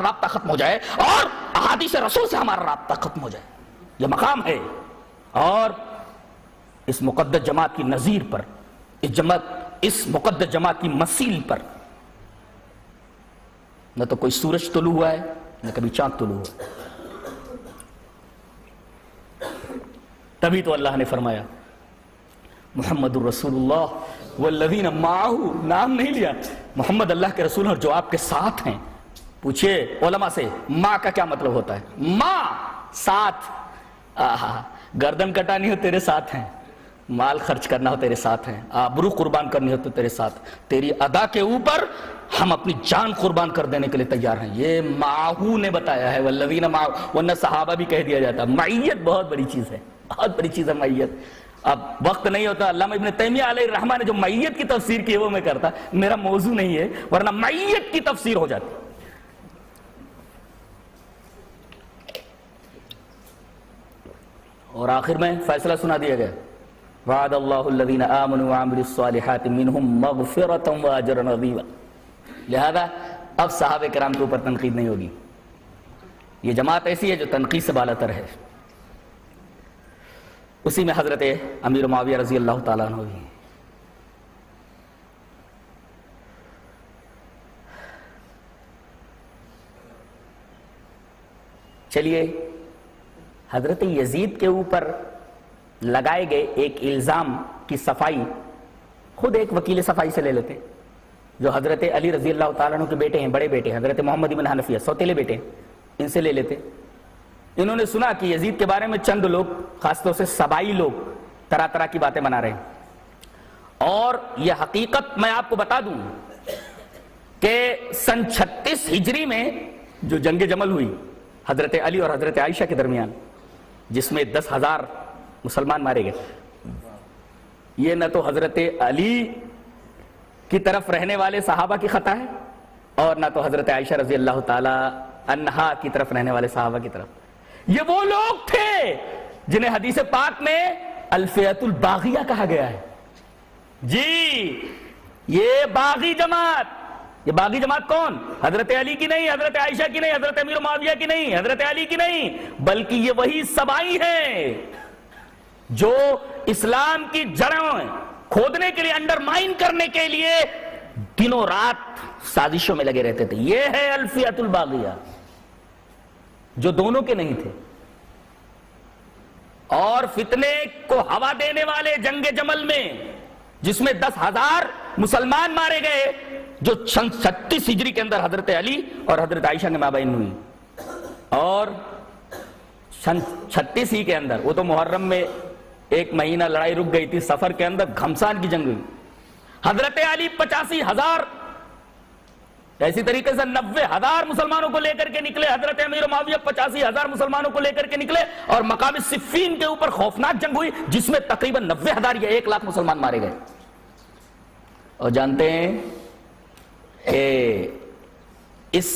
رابطہ ختم ہو جائے اور احادیث رسول سے ہمارا رابطہ ختم ہو جائے۔ یہ مقام ہے۔ اور اس مقدس جماعت کی نظیر پر، اس مقدس جماعت کی مثیل پر نہ تو کوئی سورج طلوع ہوا ہے نہ کبھی چاند طلوع ہوا۔ تبھی تو اللہ نے فرمایا محمد الرسول اللہ والذین معہ، نام نہیں لیا، محمد اللہ کے رسول اور جو آپ کے ساتھ ہیں۔ پوچھئے علماء سے ماں کا کیا مطلب ہوتا ہے؟ ماں ساتھ، گردن کٹانی ہو تیرے ساتھ ہیں، مال خرچ کرنا ہو تیرے ساتھ ہیں، آبرو قربان کرنی ہو تو تیرے ساتھ، تیری ادا کے اوپر ہم اپنی جان قربان کر دینے کے لیے تیار ہیں۔ یہ معہو نے بتایا ہے، والذین معہو، ورنہ صحابہ بھی کہہ دیا جاتا۔ معیت بہت بڑی چیز ہے، بہت بڑی چیز ہے معیت۔ اب وقت نہیں ہوتا، علامہ ابن تیمیہ علیہ الرحمہ نے جو معیت کی تفسیر کی ہے وہ میں کرتا، میرا موضوع نہیں ہے، ورنہ معیت کی تفسیر ہو جاتی۔ اور آخر میں فیصلہ سنا دیا گیا، وعد اللہ الذین آمنوا وعملوا الصالحات منہم مغفرۃ واجرا عظیما۔ لہذا اب صحابہ کرام کے اوپر تنقید نہیں ہوگی۔ یہ جماعت ایسی ہے جو تنقید سے بالاتر ہے۔ اسی میں حضرت امیر معاویہ رضی اللہ تعالیٰ عنہ بھی۔ چلیے حضرت یزید کے اوپر لگائے گئے ایک الزام کی صفائی خود ایک وکیل صفائی سے لے لیتے، جو حضرت علی رضی اللہ تعالیٰ عنہ کے بیٹے ہیں، بڑے بیٹے حضرت محمد بن حنفیہ، سوتیلے بیٹے، ان سے لے لیتے۔ انہوں نے سنا کہ یزید کے بارے میں چند لوگ، خاص طور سے سبائی لوگ، طرح طرح کی باتیں بنا رہے ہیں۔ اور یہ حقیقت میں آپ کو بتا دوں کہ سن 36 ہجری میں جو جنگ جمل ہوئی حضرت علی اور حضرت عائشہ کے درمیان، جس میں 10,000 مسلمان مارے گئے، یہ نہ تو حضرت علی کی طرف رہنے والے صحابہ کی خطا ہے اور نہ تو حضرت عائشہ رضی اللہ تعالی عنہا کی طرف رہنے والے صحابہ کی طرف۔ یہ وہ لوگ تھے جنہیں حدیث پاک میں الفئۃ الباغیہ کہا گیا ہے۔ جی یہ باغی جماعت، یہ باغی جماعت کون؟ حضرت علی کی نہیں، حضرت عائشہ کی نہیں، حضرت امیر معاویہ کی نہیں، حضرت علی کی نہیں، بلکہ یہ وہی سبائی ہیں جو اسلام کی جڑیں کھودنے کے لیے، انڈرمائن کرنے کے لیے دنوں رات سازشوں میں لگے رہتے تھے۔ یہ ہے الفئۃ الباغیہ، جو دونوں کے نہیں تھے۔ اور فتنے کو ہوا دینے والے جنگ جمل میں، جس میں 10,000 مسلمان مارے گئے، جو 36 ہجری کے اندر حضرت علی اور حضرت عائشہ کے مابین ہوئی، اور 36 ہی کے اندر، وہ تو محرم میں ایک مہینہ لڑائی رک گئی تھی، سفر کے اندر گھمسان کی جنگ ہوئی۔ حضرت علی 85,000، ایسی طریقے سے 90,000 مسلمانوں کو لے کر کے نکلے، حضرت امیر معاویہ 85,000 مسلمانوں کو لے کر کے نکلے، اور مقام صفین کے اوپر خوفناک جنگ ہوئی جس میں تقریباً 90,000 یا 1,00,000 مسلمان مارے گئے۔ اور جانتے ہیں کہ اس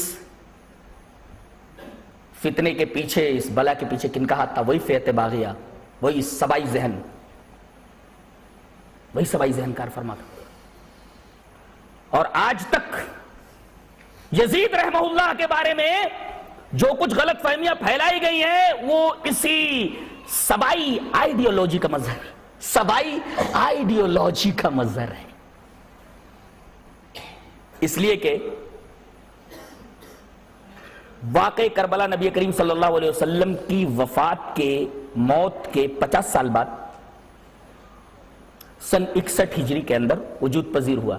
فتنے کے پیچھے، اس بلا کے پیچھے کن کا ہاتھ تھا؟ وہی فئت باغیہ، وہی سبائی ذہن، وہی سبائی ذہن کار فرما تھا۔ اور آج تک یزید رحمہ اللہ کے بارے میں جو کچھ غلط فہمیاں پھیلائی گئی ہیں وہ اسی سبائی آئیڈیالوجی کا مظہر، سبائی آئیڈیالوجی کا مظہر ہے، اس لیے کہ واقع کربلا نبی کریم صلی اللہ علیہ وسلم کی وفات کے موت کے 50 سال بعد سن 61 ہجری کے اندر وجود پذیر ہوا،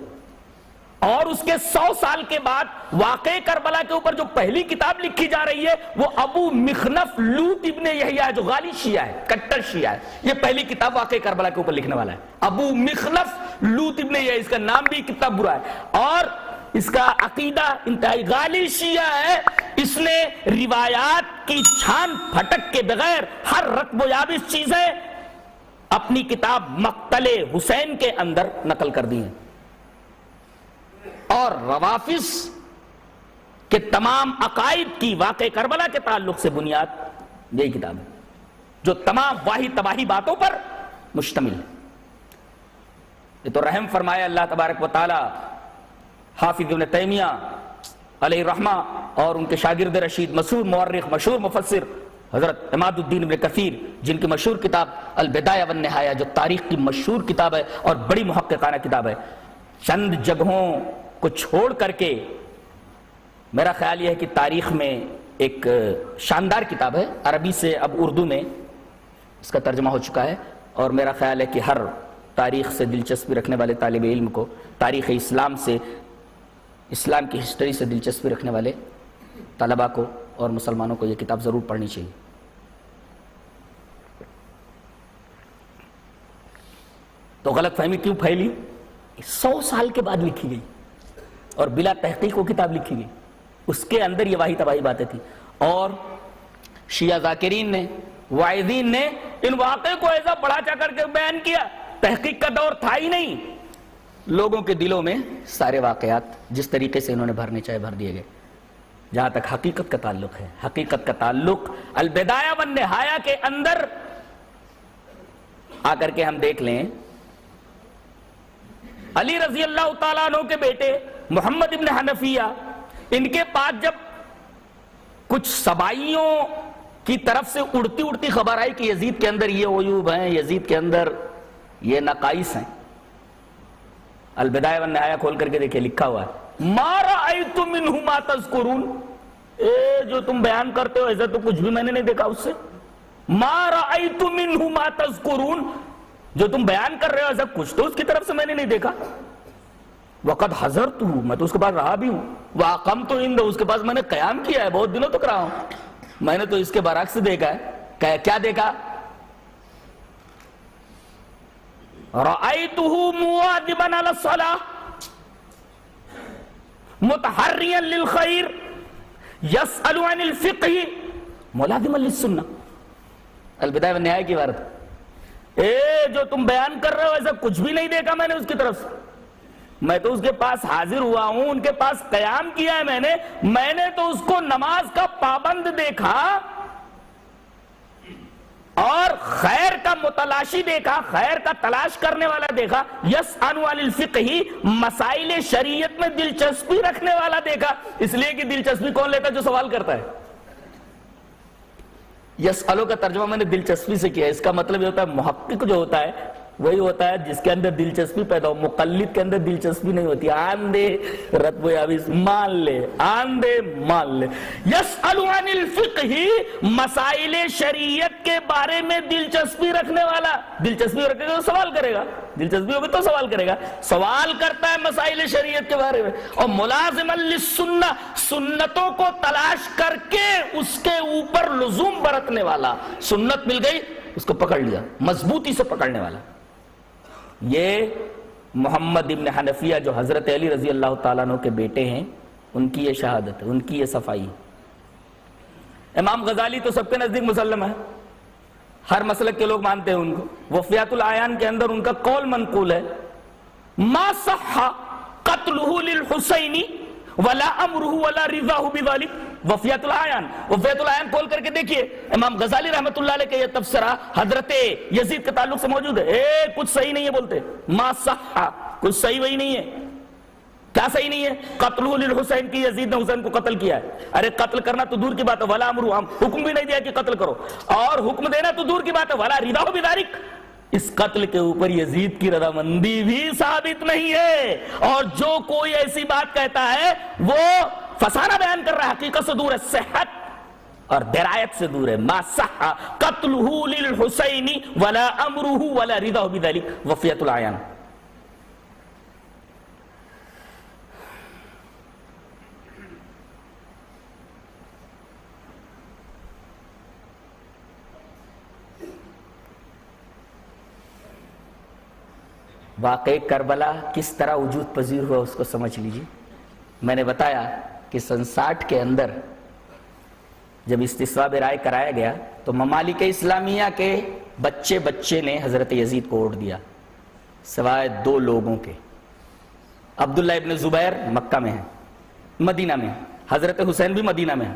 اور اس کے 100 سال کے بعد واقع کربلا کے اوپر جو پہلی کتاب لکھی جا رہی ہے وہ ابو مخنف لوط ابن یحییٰ جو غالی شیعہ ہے، کٹر شیعہ ہے، یہ پہلی کتاب واقع کربلا کے اوپر لکھنے والا ہے، ابو مخنف لوط ابن یحییٰ، اس کا نام بھی کتنا برا ہے، اور اس کا عقیدہ انتہائی غالی شیعہ ہے، اس نے روایات کی چھان پھٹک کے بغیر ہر رتب و یابس چیزیں اپنی کتاب مقتل حسین کے اندر نقل کر دی ہیں، اور روافظ کے تمام عقائد کی واقع کربلا کے تعلق سے بنیاد یہی کتاب ہے جو تمام واہی تباہی باتوں پر مشتمل ہے۔ یہ تو رحم فرمایا اللہ تبارک و تعالی حافظ ابن تیمیہ علیہ الرحمہ اور ان کے شاگرد رشید، مشہور مورخ، مشہور مفسر حضرت عماد الدین ابن کثیر، جن کی مشہور کتاب البدایہ والنہایہ جو تاریخ کی مشہور کتاب ہے اور بڑی محققانہ کتاب ہے، چند جگہوں کو چھوڑ کر کے میرا خیال یہ ہے کہ تاریخ میں ایک شاندار کتاب ہے، عربی سے اب اردو میں اس کا ترجمہ ہو چکا ہے، اور میرا خیال ہے کہ ہر تاریخ سے دلچسپی رکھنے والے طالب علم کو، تاریخ اسلام سے، اسلام کی ہسٹری سے دلچسپی رکھنے والے طلباء کو اور مسلمانوں کو یہ کتاب ضرور پڑھنی چاہیے۔ تو غلط فہمی کیوں پھیلی؟ 100 سال کے بعد لکھی گئی اور بلا تحقیق وہ کتاب لکھی گئی، اس کے اندر یہ واہی تباہی باتیں تھیں، اور شیعہ ذاکرین نے، واعظین نے ان واقعے کو ایسا بڑھا چڑھا کر کے بیان کیا، تحقیق کا دور تھا ہی نہیں، لوگوں کے دلوں میں سارے واقعات جس طریقے سے انہوں نے بھرنے چاہے بھر دیے گئے۔ جہاں تک حقیقت کا تعلق ہے، حقیقت کا تعلق البدایہ والنہایہ کے اندر آ کر کے ہم دیکھ لیں، علی رضی اللہ تعالیٰ عنہ کے بیٹے محمد ابن حنفیہ، ان کے پاس جب کچھ سبائیوں کی طرف سے اڑتی اڑتی خبر آئی کہ یزید کے اندر یہ عیوب ہیں، یزید کے اندر یہ نقائص ہیں، البدایہ والنہایہ کھول کر کے دیکھیں، لکھا ہوا ہے ما رأیت منہ ما تذکرون، جو تم بیان کرتے ہو ایسا تو کچھ بھی میں نے نہیں دیکھا اس سے، ما رأیت منہ ما تذکرون، جو تم بیان کر رہے ہو ایسا کچھ تو اس کی طرف سے میں نے نہیں دیکھا، وقد حضرتہ، میں تو اس کے پاس رہا بھی ہوں، واقمت عندہ، اس کے پاس میں نے قیام کیا ہے، بہت دنوں تک رہا ہوں، میں نے تو اس کے برعکس دیکھا ہے، کیا دیکھا؟ رأیتہ مواظبا علی الصلاۃ متحریا للخیر یسأل عن الفقہ ملازما للسنہ، البدایہ والنہایہ کی عبارت، جو تم بیان کر رہے ہو ایسا کچھ بھی نہیں دیکھا میں نے اس کی طرف سے، میں تو اس کے پاس حاضر ہوا ہوں، ان کے پاس قیام کیا ہے میں نے تو اس کو نماز کا پابند دیکھا اور خیر کا متلاشی دیکھا، خیر کا تلاش کرنے والا دیکھا، یسأل عن الفقہ، مسائل شریعت میں دلچسپی رکھنے والا دیکھا، اس لیے کہ دلچسپی کون لیتا ہے؟ جو سوال کرتا ہے۔ یسألو کا ترجمہ میں نے دلچسپی سے کیا ہے، اس کا مطلب یہ ہوتا ہے محقق جو ہوتا ہے وہی ہوتا ہے جس کے اندر دلچسپی پیدا ہو، مقلد کے اندر دلچسپی نہیں ہوتی، آن دے رتب و یابس مان لے، آن دے مان لے۔ یسأل عن الفقہ، مسائل شریعت کے بارے میں دلچسپی رکھنے والا، دلچسپی رکھے گا تو سوال کرے گا، دلچسپی ہوگی تو سوال کرے گا، سوال کرتا ہے مسائل شریعت کے بارے میں، اور ملازما للسنہ، سنتوں کو تلاش کر کے اس کے اوپر لزوم برتنے والا، سنت مل گئی اس کو پکڑ لیا، مضبوطی سے پکڑنے والا۔ یہ محمد ابن حنفیہ جو حضرت علی رضی اللہ تعالیٰ عنہ کے بیٹے ہیں، ان کی یہ شہادت ہے، ان کی یہ صفائی۔ امام غزالی تو سب کے نزدیک مسلم ہے، ہر مسلک کے لوگ مانتے ہیں ان کو، وفیات العیان کے اندر ان کا قول منقول ہے، ما صح قتلہ للحسین ولا امرہ ولا رضاہ بذلک، وفیات العیان، وفیات العیان کھول کر کے دیکھیے، امام غزالی رحمۃ اللہ علیہ کے یہ تبصرہ حضرت یزید کے تعلق سے موجود ہے، کچھ صحیح نہیں ہے بولتے، ما صح، کچھ صحیح وہی نہیں ہے، کیا صحیح نہیں ہے؟ قتلہ للحسین کی یزید نے حسین کو قتل کیا ہے. ارے قتل کرنا تو دور کی بات ہے، ولا امرہ، ہم حکم بھی نہیں دیا کہ قتل کرو، اور حکم دینا تو دور کی بات ہے، ولا رضا بذالک. اس قتل کے اوپر یزید کی رضامندی بھی ثابت نہیں ہے. اور جو کوئی ایسی بات کہتا ہے وہ فسانہ بیان کر رہا ہے، حقیقت سے دور ہے، صحت اور درایت سے دور ہے. ما صح قتلہ للحسین ولا امرہ ولا رضا بذالک وفیۃ العیان. واقع کربلا کس طرح وجود پذیر ہوا اس کو سمجھ لیجیے. میں نے بتایا کہ سن 60 کے اندر جب استصواب رائے کرایا گیا تو ممالک اسلامیہ کے بچے نے حضرت یزید کو ووٹ دیا، سوائے 2 لوگوں کے. عبداللہ ابن زبیر مکہ میں ہے، مدینہ میں، حضرت حسین بھی مدینہ میں ہے.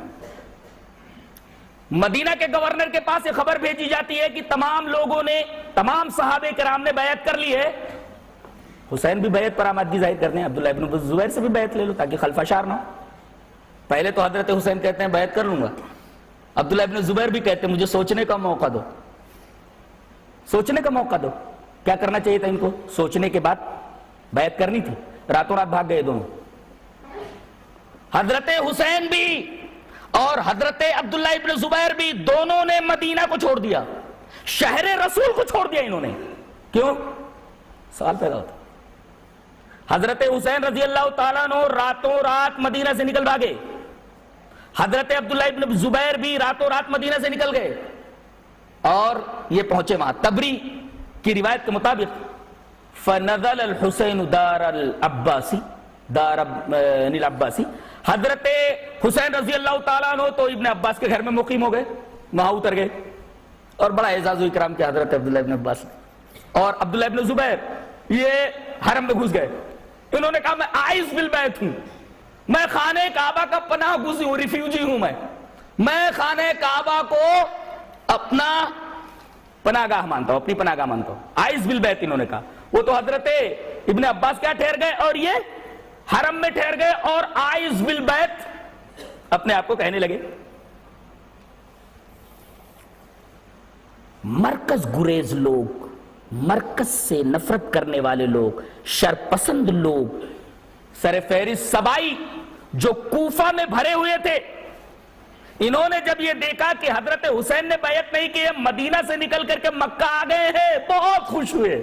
مدینہ کے گورنر کے پاس یہ خبر بھیجی جاتی ہے کہ تمام لوگوں نے، تمام صحابہ کرام نے بیعت کر لی ہے. حسین بھی بیعت پر آمادگی ظاہر کرتے ہیں، عبداللہ ابن زبیر سے بھی بیعت لے لو تاکہ خلفہ شار نہ ہو. پہلے تو حضرت حسین کہتے ہیں بیعت کر لوں گا، عبداللہ ابن زبیر بھی کہتے ہیں مجھے سوچنے کا موقع دو، سوچنے کا موقع دو. کیا کرنا چاہیے تھا ان کو؟ سوچنے کے بعد بیعت کرنی تھی. راتوں رات بھاگ گئے دونوں. حضرت حسین بھی اور حضرت عبداللہ ابن زبیر بھی دونوں نے مدینہ کو چھوڑ دیا، شہر رسول کو چھوڑ دیا انہوں نے. کیوں؟ سوال پیدا ہوتا. حضرت حسین رضی اللہ تعالیٰ عنہ راتوں رات مدینہ سے نکل بھاگے، حضرت عبداللہ ابن زبیر بھی راتوں رات مدینہ سے نکل گئے اور یہ پہنچے وہاں. تبری کی روایت کے مطابق فنزل الحسین دار العباسی، حضرت حسین رضی اللہ تعالیٰ عنہ تو ابن عباس کے گھر میں مقیم ہو گئے، وہاں اتر گئے اور بڑا اعزاز و اکرام کیا حضرت عبداللہ ابن عباس نے. اور عبداللہ ابن زبیر یہ حرم میں گھس گئے. انہوں نے کہا میں عائز بالبیت ہوں، میں خانہ کعبہ کا پناہ گزین ہوں، ریفیوجی ہوں، میں خانہ کعبہ کو اپنا پناہ گاہ مانتا ہوں، اپنی پناہ گاہ مانتا ہوں. عائز بالبیت انہوں نے کہا. وہ تو حضرت ابن عباس کیا ٹھہر گئے اور یہ حرم میں ٹھہر گئے اور عائز بالبیت اپنے آپ کو کہنے لگے. مرکز گریز لوگ، مرکز سے نفرت کرنے والے لوگ، شرپسند لوگ، سر فہرست سبائی جو کوفہ میں بھرے ہوئے تھے، انہوں نے جب یہ دیکھا کہ حضرت حسین نے بیعت نہیں کی، مدینہ سے نکل کر کے مکہ آ گئے ہیں، بہت خوش ہوئے.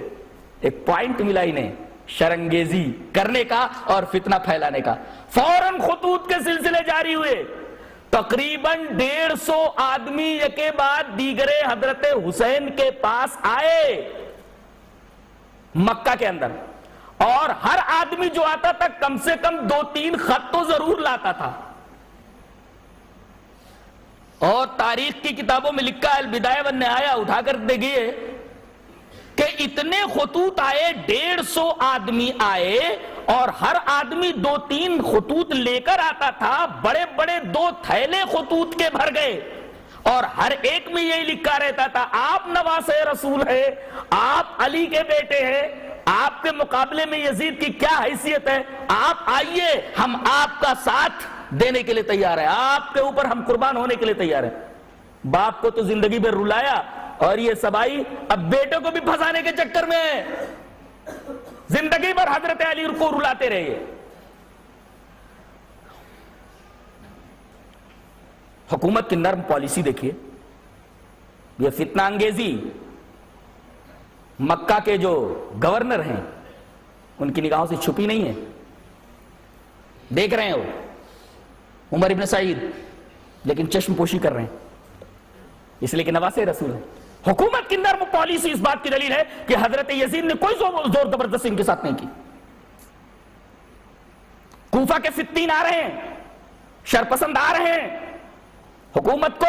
ایک پوائنٹ ملا انہیں شرنگیزی کرنے کا اور فتنہ پھیلانے کا. فوراً خطوط کے سلسلے جاری ہوئے. تقریباً 150 آدمی یکے بعد دیگرے حضرت حسین کے پاس آئے مکہ کے اندر، اور ہر آدمی جو آتا تھا کم سے کم 2-3 خط تو ضرور لاتا تھا. اور تاریخ کی کتابوں میں لکھا ہے، البدایہ والنہایہ اٹھا کر دیکھیے کہ اتنے خطوط آئے، 150 آدمی آئے اور ہر آدمی 2-3 خطوط لے کر آتا تھا. بڑے بڑے 2 تھیلے خطوط کے بھر گئے اور ہر ایک میں یہی لکھا رہتا تھا آپ نواسہ رسول ہے، آپ علی کے بیٹے ہیں، آپ کے مقابلے میں یزید کی کیا حیثیت ہے، آپ آئیے، ہم آپ کا ساتھ دینے کے لیے تیار ہیں، آپ کے اوپر ہم قربان ہونے کے لیے تیار ہیں. باپ کو تو زندگی میں رلایا اور یہ سبائی اب بیٹے کو بھی پھنسانے کے چکر میں زندگی بھر حضرت علی کو رلاتے رہے. حکومت کی نرم پالیسی دیکھیے. یہ فتنہ انگیزی مکہ کے جو گورنر ہیں ان کی نگاہوں سے چھپی نہیں ہے، دیکھ رہے ہیں وہ عمر ابن سعید، لیکن چشم پوشی کر رہے ہیں اس لیے کہ نواسہ رسول ہے. حکومت کی نرم پالیسی اس بات کی دلیل ہے کہ حضرت یزید نے کوئی زور زبردستی ان کے ساتھ نہیں کی. کوفہ کے فتین آ رہے ہیں، شرپسند آ رہے ہیں، حکومت کو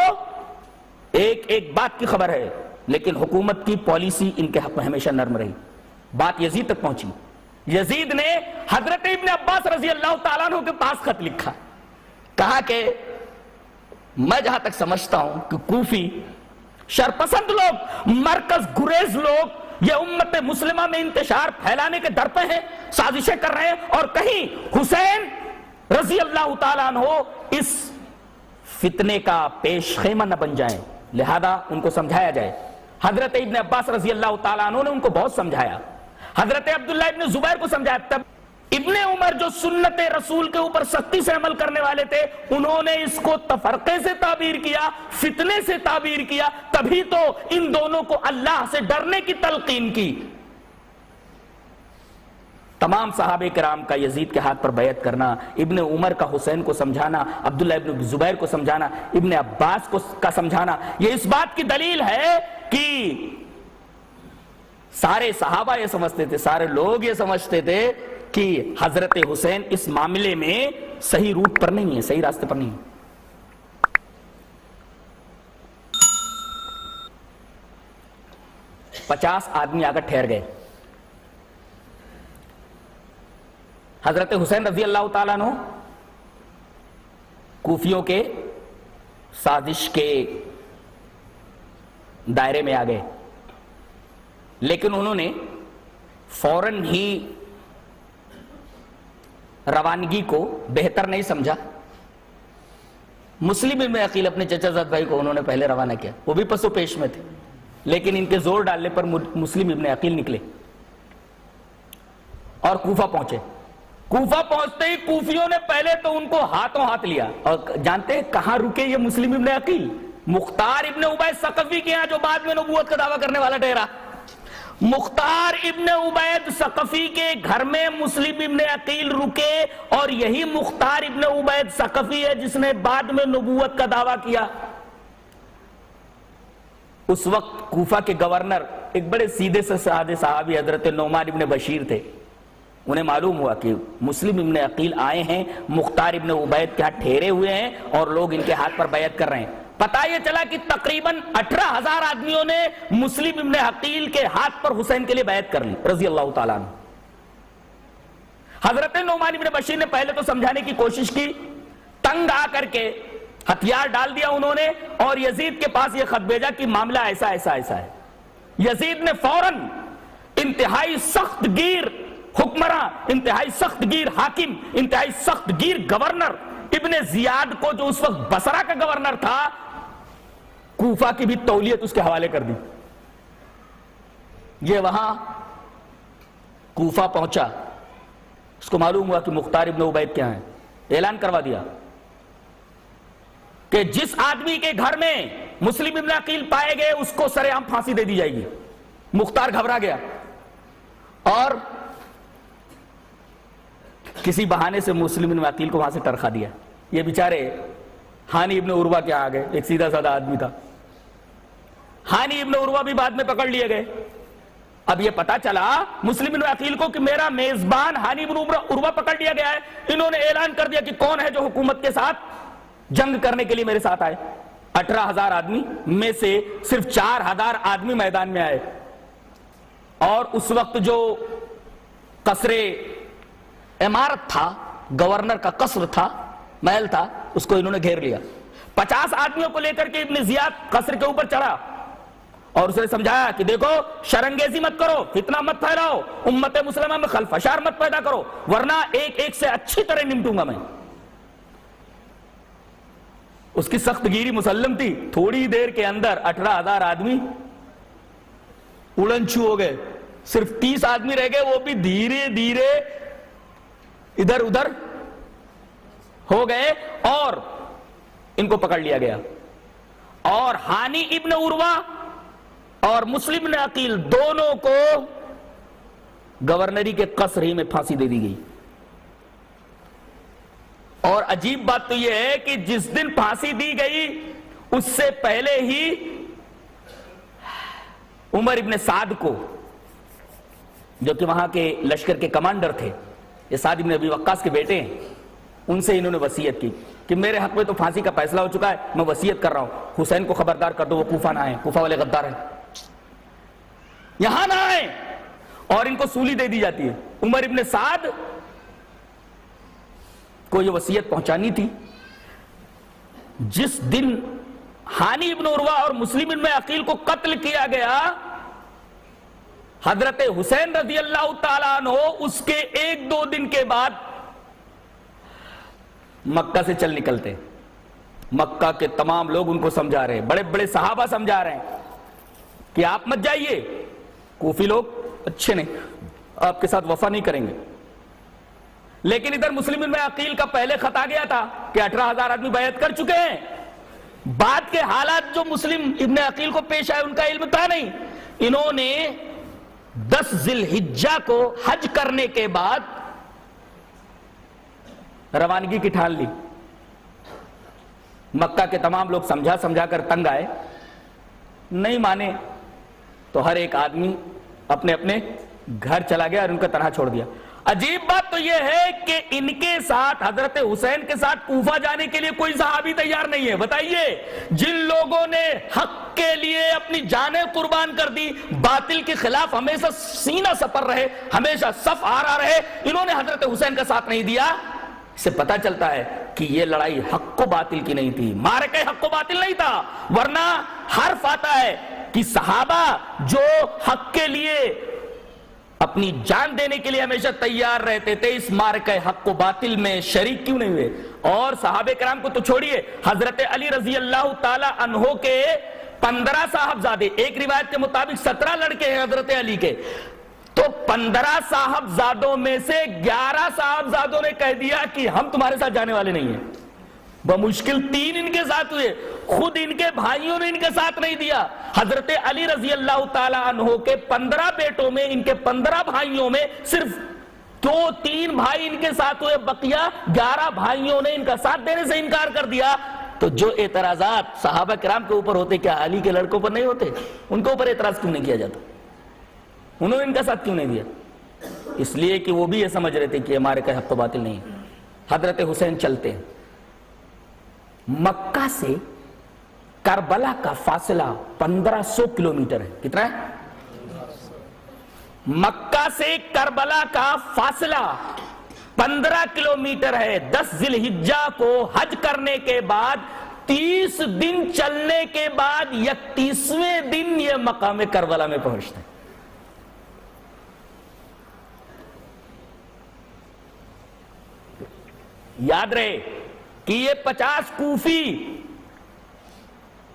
ایک ایک بات کی خبر ہے، لیکن حکومت کی پالیسی ان کے حق میں ہمیشہ نرم رہی. بات یزید تک پہنچی. یزید نے حضرت ابن عباس رضی اللہ تعالیٰ عنہ کے پاس خط لکھا، کہا کہ میں جہاں تک سمجھتا ہوں کہ کوفی شرپسند لوگ، مرکز گریز لوگ یہ امت مسلمہ میں انتشار پھیلانے کے در پہ ہیں، سازشیں کر رہے ہیں، اور کہیں حسین رضی اللہ تعالیٰ عنہ اس فتنے کا پیش خیمہ نہ بن جائیں، لہذا ان کو سمجھایا جائے۔ حضرت ابن عباس رضی اللہ تعالیٰ عنہ نے ان کو بہت سمجھایا، حضرت عبداللہ ابن زبیر کو سمجھایا۔ تب ابن عمر جو سنت رسول کے اوپر سختی سے عمل کرنے والے تھے، انہوں نے اس کو تفرقے سے تعبیر کیا، فتنے سے تعبیر کیا، تبھی تو ان دونوں کو اللہ سے ڈرنے کی تلقین کی۔ تمام صحابہ کرام کا یزید کے ہاتھ پر بیعت کرنا، ابن عمر کا حسین کو سمجھانا، عبداللہ ابن زبیر کو سمجھانا، ابن عباس کا سمجھانا، یہ اس بات کی دلیل ہے کہ سارے صحابہ یہ سمجھتے تھے، سارے لوگ یہ سمجھتے تھے کہ حضرت حسین اس معاملے میں صحیح روٹ پر نہیں ہے، صحیح راستے پر نہیں ہے۔ پچاس آدمی آ کر ٹھہر گئے۔ حضرت حسین رضی اللہ تعالیٰ عنہ کوفیوں کے سازش کے دائرے میں آ گئے، لیکن انہوں نے فوراً ہی روانگی کو بہتر نہیں سمجھا۔ مسلم ابن عقیل اپنے چچا زاد بھائی کو انہوں نے پہلے روانہ کیا، وہ بھی پس و پیش میں تھے، لیکن ان کے زور ڈالنے پر مسلم ابن عقیل نکلے اور کوفہ پہنچے۔ کوفہ پہنچتے ہی کوفیوں نے پہلے تو ان کو ہاتھوں ہاتھ لیا، اور جانتے ہیں کہاں رکے یہ مسلم ابن عقیل؟ مختار ابن عبید ثقفی کے ہاں، جو بعد میں نبوت کا دعویٰ کرنے والا ٹھہرا۔ مختار ابن عبید ثقفی کے گھر میں مسلم ابن عقیل رکے، اور یہی مختار ابن عبید ثقفی ہے جس نے بعد میں نبوت کا دعویٰ کیا۔ اس وقت کوفہ کے گورنر ایک بڑے سیدھے سے سادے صحابی حضرت نعمان ابن بشیر تھے۔ انہیں معلوم ہوا کہ مسلم ابن عقیل آئے ہیں، مختار ابن عبید کے ہاتھ ٹھہرے ہوئے ہیں، اور لوگ ان کے ہاتھ پر بیعت کر رہے ہیں۔ پتہ یہ چلا کہ تقریباً 18,000 آدمیوں نے مسلم ابن عقیل کے ہاتھ پر حسین کے لیے بیعت کر لی رضی اللہ تعالیٰ عنہ۔ حضرت نعمان ابن بشیر نے پہلے تو سمجھانے کی کوشش کی، تنگ آ کر کے ہتھیار ڈال دیا انہوں نے، اور یزید کے پاس یہ خط بھیجا کہ معاملہ ایسا ایسا ایسا ہے۔ یزید نے فوراً انتہائی سخت گیر حکمراں، انتہائی سخت گیر حاکم، انتہائی سخت گیر گورنر ابن زیاد کو، جو اس وقت بصرہ کا گورنر تھا، کوفہ کی بھی تولیت اس کے حوالے کر دی۔ یہ وہاں کوفہ پہنچا، اس کو معلوم ہوا کہ مختار ابن عبید کیا ہیں، اعلان کروا دیا کہ جس آدمی کے گھر میں مسلم ابن عقیل پائے گئے اس کو سرے عام پھانسی دے دی جائے گی۔ مختار گھبرا گیا اور کسی بہانے سے مسلم ابن عقیل کو وہاں سے ٹرخا دیا۔ یہ بیچارے ہانی ابن عروہ کے آگے، ایک سیدھا سادہ آدمی تھا، ہانی ابن عروہ بھی بعد میں پکڑ لیے گئے۔ اب یہ پتا چلا مسلم ابن عقیل کو کہ میرا میزبان ہانی ابن عروہ پکڑ لیا گیا ہے۔ انہوں نے اعلان کر دیا کہ کون ہے جو حکومت کے ساتھ جنگ کرنے کے لیے میرے ساتھ آئے۔ 18,000 آدمی میں سے صرف 4,000 آدمی میدان میں آئے، اور اس وقت جو قصر عمارت تھا، گورنر کا قصر تھا، محل تھا، اس کو انہوں نے گھیر لیا۔ 50 آدمیوں کو لے کر کے ابن زیاد قصر کے اوپر چڑھا، اور اسے سمجھایا کہ دیکھو شرنگیزی مت کرو، فتنہ مت پھیلاؤ، امت مسلمہ میں خلفشار مت پیدا کرو، ورنہ ایک ایک سے اچھی طرح نمٹوں گا میں۔ اس کی سخت گیری مسلم تھی۔ تھوڑی دیر کے اندر 18,000 آدمی اڑن چھو ہو گئے، صرف 30 آدمی رہ گئے، وہ بھی دھیرے دھیرے ادھر ادھر ہو گئے، اور ان کو پکڑ لیا گیا، اور ہانی ابن عروہ اور مسلم ابن عقیل دونوں کو گورنری کے قصر ہی میں پھانسی دے دی گئی۔ اور عجیب بات تو یہ ہے کہ جس دن پھانسی دی گئی اس سے پہلے ہی عمر ابن سعد کو، جو کہ وہاں کے لشکر کے کمانڈر تھے، یہ سعد ابن ابی وقاص کے بیٹے ہیں، ان سے انہوں نے وصیت کی کہ میرے حق میں تو پھانسی کا فیصلہ ہو چکا ہے، میں وصیت کر رہا ہوں حسین کو خبردار کر دو وہ کوفہ نہ آئے، کوفہ والے غدار ہیں، یہاں نہ آئے، اور ان کو سولی دے دی جاتی ہے۔ عمر ابن سعد کو یہ وصیت پہنچانی تھی۔ جس دن ہانی ابن عروہ اور مسلم ابن عقیل کو قتل کیا گیا، حضرت حسین رضی اللہ تعالیٰ عنہ اس کے 1-2 دن کے بعد مکہ سے چل نکلتے. مکہ کے تمام لوگ ان کو سمجھا رہے ہیں, بڑے بڑے صحابہ سمجھا رہے ہیں کہ آپ مت جائیے, کوفی لوگ اچھے نہیں, آپ کے ساتھ وفا نہیں کریں گے. لیکن ادھر مسلم ابن عقیل کا پہلے خط آ گیا تھا کہ 18,000 آدمی بیعت کر چکے ہیں. بعد کے حالات جو مسلم ابن عقیل کو پیش آئے ان کا علم تھا نہیں. انہوں نے 10 ذی الحجہ کو حج کرنے کے بعد روانگی کی ٹھان لی. مکہ کے تمام لوگ سمجھا کر تنگ آئے, نہیں مانے تو ہر ایک آدمی اپنے اپنے گھر چلا گیا اور ان کا تنہا چھوڑ دیا. عجیب بات تو یہ ہے کہ ان کے ساتھ حضرت حسین کے ساتھ کوفہ جانے کے لیے کوئی صحابی تیار نہیں ہے. بتائیے, جن لوگوں نے حق کے لیے اپنی جانیں قربان کر دی, باطل کے خلاف ہمیشہ سینہ سپر رہے, ہمیشہ صف آرا رہے, انہوں نے حضرت حسین کا ساتھ نہیں دیا. اس سے پتہ چلتا ہے کہ یہ لڑائی حق و باطل کی نہیں تھی, معرکہ حق و باطل نہیں تھا. ورنہ حرف آتا ہے کہ صحابہ جو حق کے لیے اپنی جان دینے کے لیے ہمیشہ تیار رہتے تھے, اس معرکہ حق و باطل میں شریک کیوں نہیں ہوئے؟ اور صحابہ کرام کو تو چھوڑیے, حضرت علی رضی اللہ تعالی عنہ کے 15 صاحبزادے, ایک روایت کے مطابق 17 لڑکے ہیں حضرت علی کے, تو 15 صاحبزادوں میں سے 11 صاحبزادوں نے کہہ دیا کہ ہم تمہارے ساتھ جانے والے نہیں ہیں. بمشکل 3 ان کے ساتھ ہوئے, خود ان کے بھائیوں نے ان کے ساتھ نہیں دیا. حضرت علی رضی اللہ تعالی عنہ کے 15 بیٹوں میں, ان کے 15 بھائیوں میں صرف 2-3 بھائی ان کے ساتھ ہوئے, بقیہ 11 بھائیوں نے ان کا ساتھ دینے سے انکار کر دیا. تو جو اعتراضات صحابہ کرام کے اوپر ہوتے, کیا علی کے لڑکوں پر نہیں ہوتے؟ ان کے اوپر اعتراض کیوں نہیں کیا جاتا؟ انہوں نے ان کا ساتھ کیوں نہیں دیا؟ اس لیے کہ وہ بھی یہ سمجھ رہے تھے کہ ہمارے کا حق و باطل نہیں ہے. حضرت حسین چلتے ہیں. مکہ سے کربلا کا فاصلہ 1500 کلومیٹر ہے. کتنا ہے؟ مکہ سے کربلا کا فاصلہ 15 کلومیٹر ہے. 10 ذی الحجہ کو حج کرنے کے بعد 30 دن چلنے کے بعد 31ویں دن یہ مقام کربلا میں پہنچتے ہیں. یاد رہے کہ یہ 50 کوفی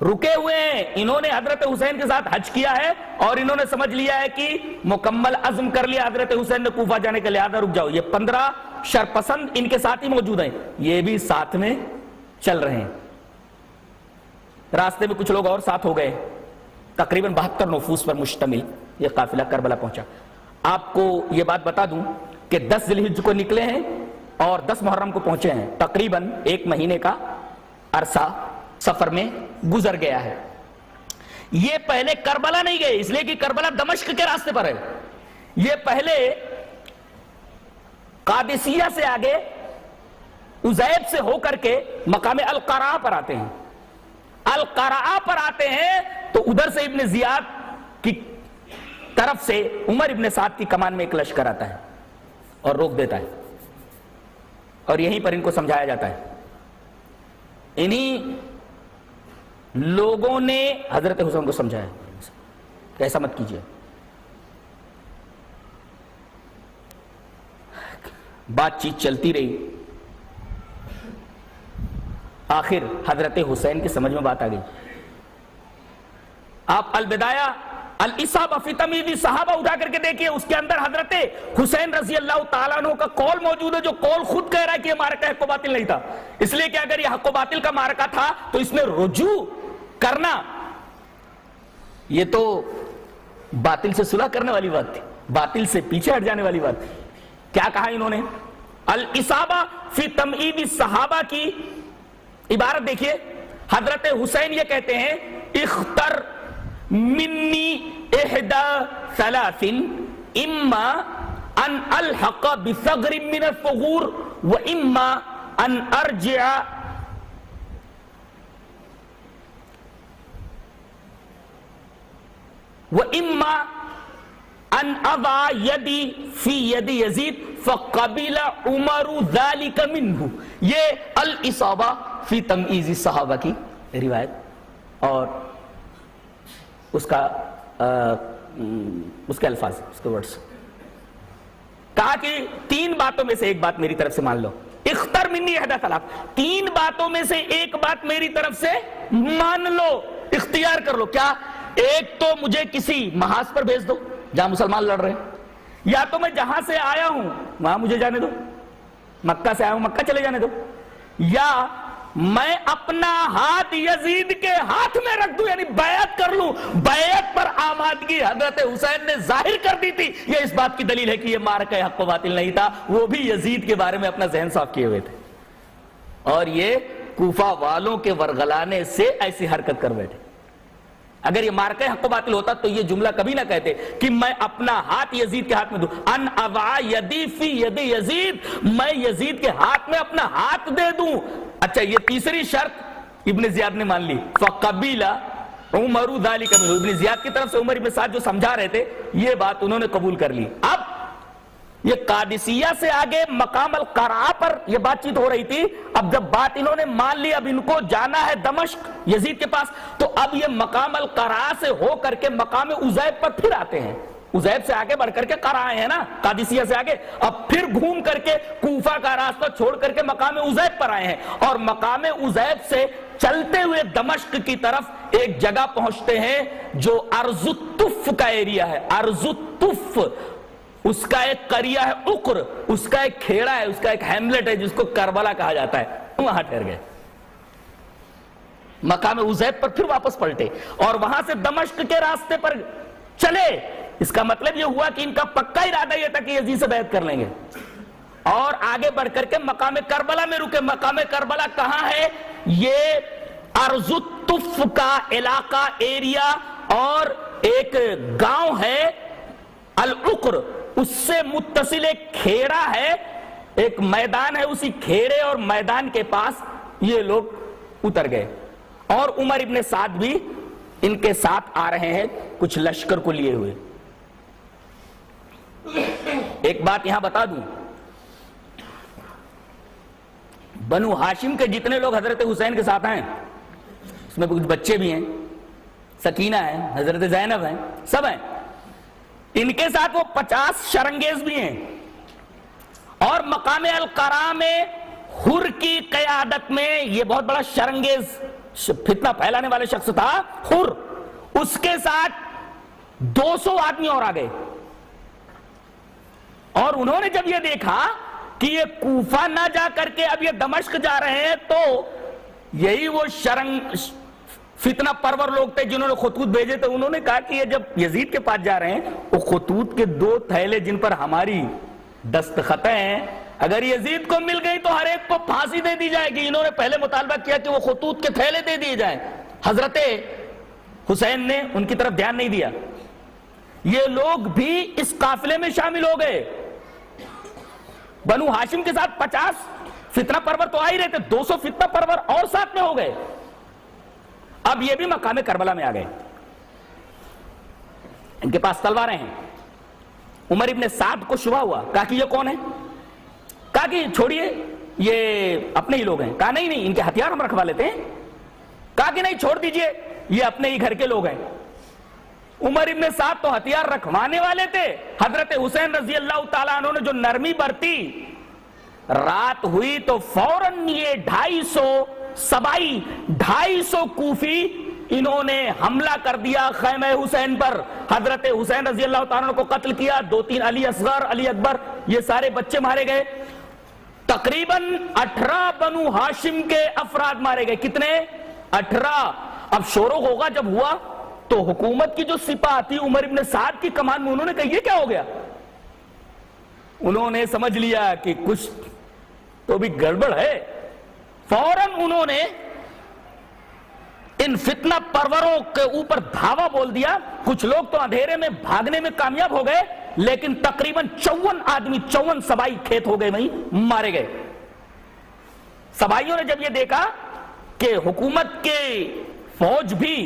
رکے ہوئے ہیں, انہوں نے حضرت حسین کے ساتھ حج کیا ہے اور انہوں نے سمجھ لیا ہے کہ مکمل عزم کر لیا حضرت حسین نے کوفہ جانے کے, لہذا رک جاؤ. یہ 15 شرپسند ان کے ساتھ ہی موجود ہیں, یہ بھی ساتھ میں چل رہے ہیں. راستے میں کچھ لوگ اور ساتھ ہو گئے. تقریباً 72 نفوس پر مشتمل یہ قافلہ کربلا پہنچا. آپ کو یہ بات بتا دوں کہ 10 ذی الحجہ کو نکلے ہیں اور 10 محرم کو پہنچے ہیں. تقریباً 1 مہینے کا عرصہ سفر میں گزر گیا ہے. یہ پہلے کربلا نہیں گئے, اس لیے کہ کربلا دمشق کے راستے پر ہے. یہ پہلے قادسیہ سے آگے عزیب سے ہو کر کے مقام القراء پر آتے ہیں. القراء پر آتے ہیں تو ادھر سے ابن زیاد کی طرف سے عمر ابن سعد کی کمان میں ایک لشکر آتا ہے اور روک دیتا ہے, اور یہیں پر ان کو سمجھایا جاتا ہے. انہی لوگوں نے حضرت حسین کو سمجھایا کہ ایسا مت کیجیے. بات چیت چلتی رہی, آخر حضرت حسین کی سمجھ میں بات آ گئی. آپ البدایہ الاصابہ فی تمیز الصحابہ اٹھا کر کے دیکھیے, اس کے اندر حضرت حسین رضی اللہ تعالیٰ عنہ کا قول موجود ہے, جو قول خود کہہ رہا ہے کہ یہ معرکہ حق و باطل نہیں تھا. اس لیے کہ اگر یہ حق و باطل کا معرکہ تھا تو اس میں رجوع کرنا یہ تو باطل سے صلح کرنے والی بات تھی, باطل سے پیچھے ہٹ جانے والی بات تھی. کیا کہا انہوں نے؟ الاصابہ فی تمہید الصحابہ کی عبارت دیکھیے. حضرت حسین یہ کہتے ہیں, اختر منی احدا ثلاث اما ان الحق بثغر من الثغور و اما ان ارجع و اما ان اضع یدی فی ید یزید فقبل عمر ذلك منہ. یہ الاصابہ فی تمئیز الصحابہ کی روایت, اور اس کا اس کے الفاظ، اس کے ورڈز، کہا کہ 3 باتوں میں سے ایک بات میری طرف سے مان لو، اختر منی احدی ثلاث، 3 باتوں میں سے ایک بات میری طرف سے مان لو، اختیار کر لو. کیا؟ ایک تو مجھے کسی محاذ پر بھیج دو جہاں مسلمان لڑ رہے ہیں، یا تو میں جہاں سے آیا ہوں وہاں مجھے جانے دو، مکہ سے آیا ہوں مکہ چلے جانے دو، یا میں اپنا ہاتھ یزید کے ہاتھ میں رکھ دوں، یعنی بیعت کر لوں. بیعت پر آمادگی حضرت حسین نے ظاہر کر دی تھی. یہ اس بات کی دلیل ہے کہ یہ معرکہ حق و باطل نہیں تھا، وہ بھی یزید کے بارے میں اپنا ذہن صاف کیے ہوئے تھے، اور یہ کوفہ والوں کے ورغلانے سے ایسی حرکت کر بیٹھے. اگر یہ مارکہ حق و باطل ہوتا تو یہ جملہ کبھی نہ کہتے کہ میں اپنا ہاتھ یزید کے ہاتھ میں دوں، ان اضع یدی فی ید یزید، میں یزید کے ہاتھ میں اپنا ہاتھ دے دوں. اچھا، یہ تیسری شرط ابن زیاد نے مان لی. فقبل عمر ذلک منہ، ابن زیاد کی طرف سے عمر ابن سعد جو سمجھا رہے تھے یہ بات انہوں نے قبول کر لی. اب یہ قادسیہ سے آگے مقام القرع پر یہ بات چیت ہو رہی تھی. اب جب بات انہوں نے مان لی، اب ان کو جانا ہے دمشق یزید کے پاس، تو اب یہ مقام القرع سے ہو کر کے مقام عزیب پر پھر آتے ہیں. عزیب سے آگے بڑھ کر کے قرع ہے نا، قادسیہ سے آگے، اب پھر گھوم کر کے کوفہ کا راستہ چھوڑ کر کے مقام عزیب پر آئے ہیں، اور مقام عزیب سے چلتے ہوئے دمشق کی طرف ایک جگہ پہنچتے ہیں جو ارض الطف کا ایریا ہے. ارض الطف، اس کا ایک قریہ ہے اقر، اس کا ایک کھیڑا ہے، اس کا ایک ہیملٹ ہے جس کو کربلا کہا جاتا ہے. وہاں ٹھہر گئے، مقام عزیب پر پھر واپس پلٹے اور وہاں سے دمشق کے راستے پر چلے. اس کا مطلب یہ ہوا کہ ان کا پکا ارادہ یہ تھا کہ یزید سے بیعت کر لیں گے، اور آگے بڑھ کر کے مقام کربلا میں رکے. مقام کربلا کہاں ہے؟ یہ ارض الطف کا علاقہ، ایریا، اور ایک گاؤں ہے العقر، اس سے متصل ایک کھیڑا ہے، ایک میدان ہے. اسی کھیڑے اور میدان کے پاس یہ لوگ اتر گئے، اور عمر ابن سعد بھی ان کے ساتھ آ رہے ہیں کچھ لشکر کو لیے ہوئے. ایک بات یہاں بتا دوں، بنو ہاشم کے جتنے لوگ حضرت حسین کے ساتھ ہیں، اس میں کچھ بچے بھی ہیں، سکینہ ہے، حضرت زینب ہیں، سب ہیں. ان کے ساتھ وہ 50 شرنگیز بھی ہیں، اور مقام القرع میں حر کی قیادت میں یہ بہت بڑا شرنگیز فتنہ پھیلانے والے شخص تھا حر، اس کے ساتھ 200 آدمی اور آ گئے. اور انہوں نے جب یہ دیکھا کہ یہ کوفہ نہ جا کر کے اب یہ دمشق جا رہے ہیں، تو یہی وہ فتنہ پرور لوگ تھے جنہوں نے خطوط بھیجے تھے. انہوں نے کہا کہ یہ جب یزید کے پاس جا رہے ہیں، وہ خطوط کے 2 تھیلے جن پر ہماری دستخطیں ہیں، اگر یزید کو مل گئی تو ہر ایک کو پھانسی دے دی جائے گی. انہوں نے پہلے مطالبہ کیا کہ وہ خطوط کے تھیلے دے دیے جائیں. حضرت حسین نے ان کی طرف دھیان نہیں دیا. یہ لوگ بھی اس قافلے میں شامل ہو گئے. بنو ہاشم کے ساتھ 50 فتنہ پرور تو آ ہی رہے تھے، 200 فتنہ پرور اور ساتھ میں ہو گئے. اب یہ بھی مقام کربلا میں آ گئے. ان کے پاس تلواریں ہیں. عمر ابن سعد کو شبہ ہوا، کہا کہ یہ کون ہے؟ کہا کہ چھوڑیے، یہ اپنے ہی لوگ ہیں. کہا نہیں، ان کے ہتھیار ہم رکھوا لیتے ہیں. کہا کہ نہیں، چھوڑ دیجئے، یہ اپنے ہی گھر کے لوگ ہیں. عمر ابن سعد تو ہتھیار رکھوانے والے تھے. حضرت حسین رضی اللہ تعالیٰ عنہ نے جو نرمی برتی، رات ہوئی تو فوراً یہ 250 سبائی، 250 کوفی انہوں نے حملہ کر دیا خیمہ حسین پر. حضرت حسین رضی اللہ تعالیٰ عنہ کو قتل کیا. 2-3 علی اصغر، علی اکبر، یہ سارے بچے مارے گئے. تقریباً 18 بنو ہاشم کے افراد مارے گئے. کتنے؟ 18. اب شور و غوغا جب ہوا تو حکومت کی جو سپاہ تھی عمر ابن سعد کی کمان میں، انہوں نے کہا یہ کیا ہو گیا؟ انہوں نے سمجھ لیا کہ کچھ تو بھی گڑبڑ ہے. فوراً انہوں نے ان فتنہ پروروں کے اوپر دھاوا بول دیا. کچھ لوگ تو اندھیرے میں بھاگنے میں کامیاب ہو گئے، لیکن تقریباً 54 آدمی، 54 سبائی کھیت ہو گئے، وہیں مارے گئے. سبائیوں نے جب یہ دیکھا کہ حکومت کے فوج بھی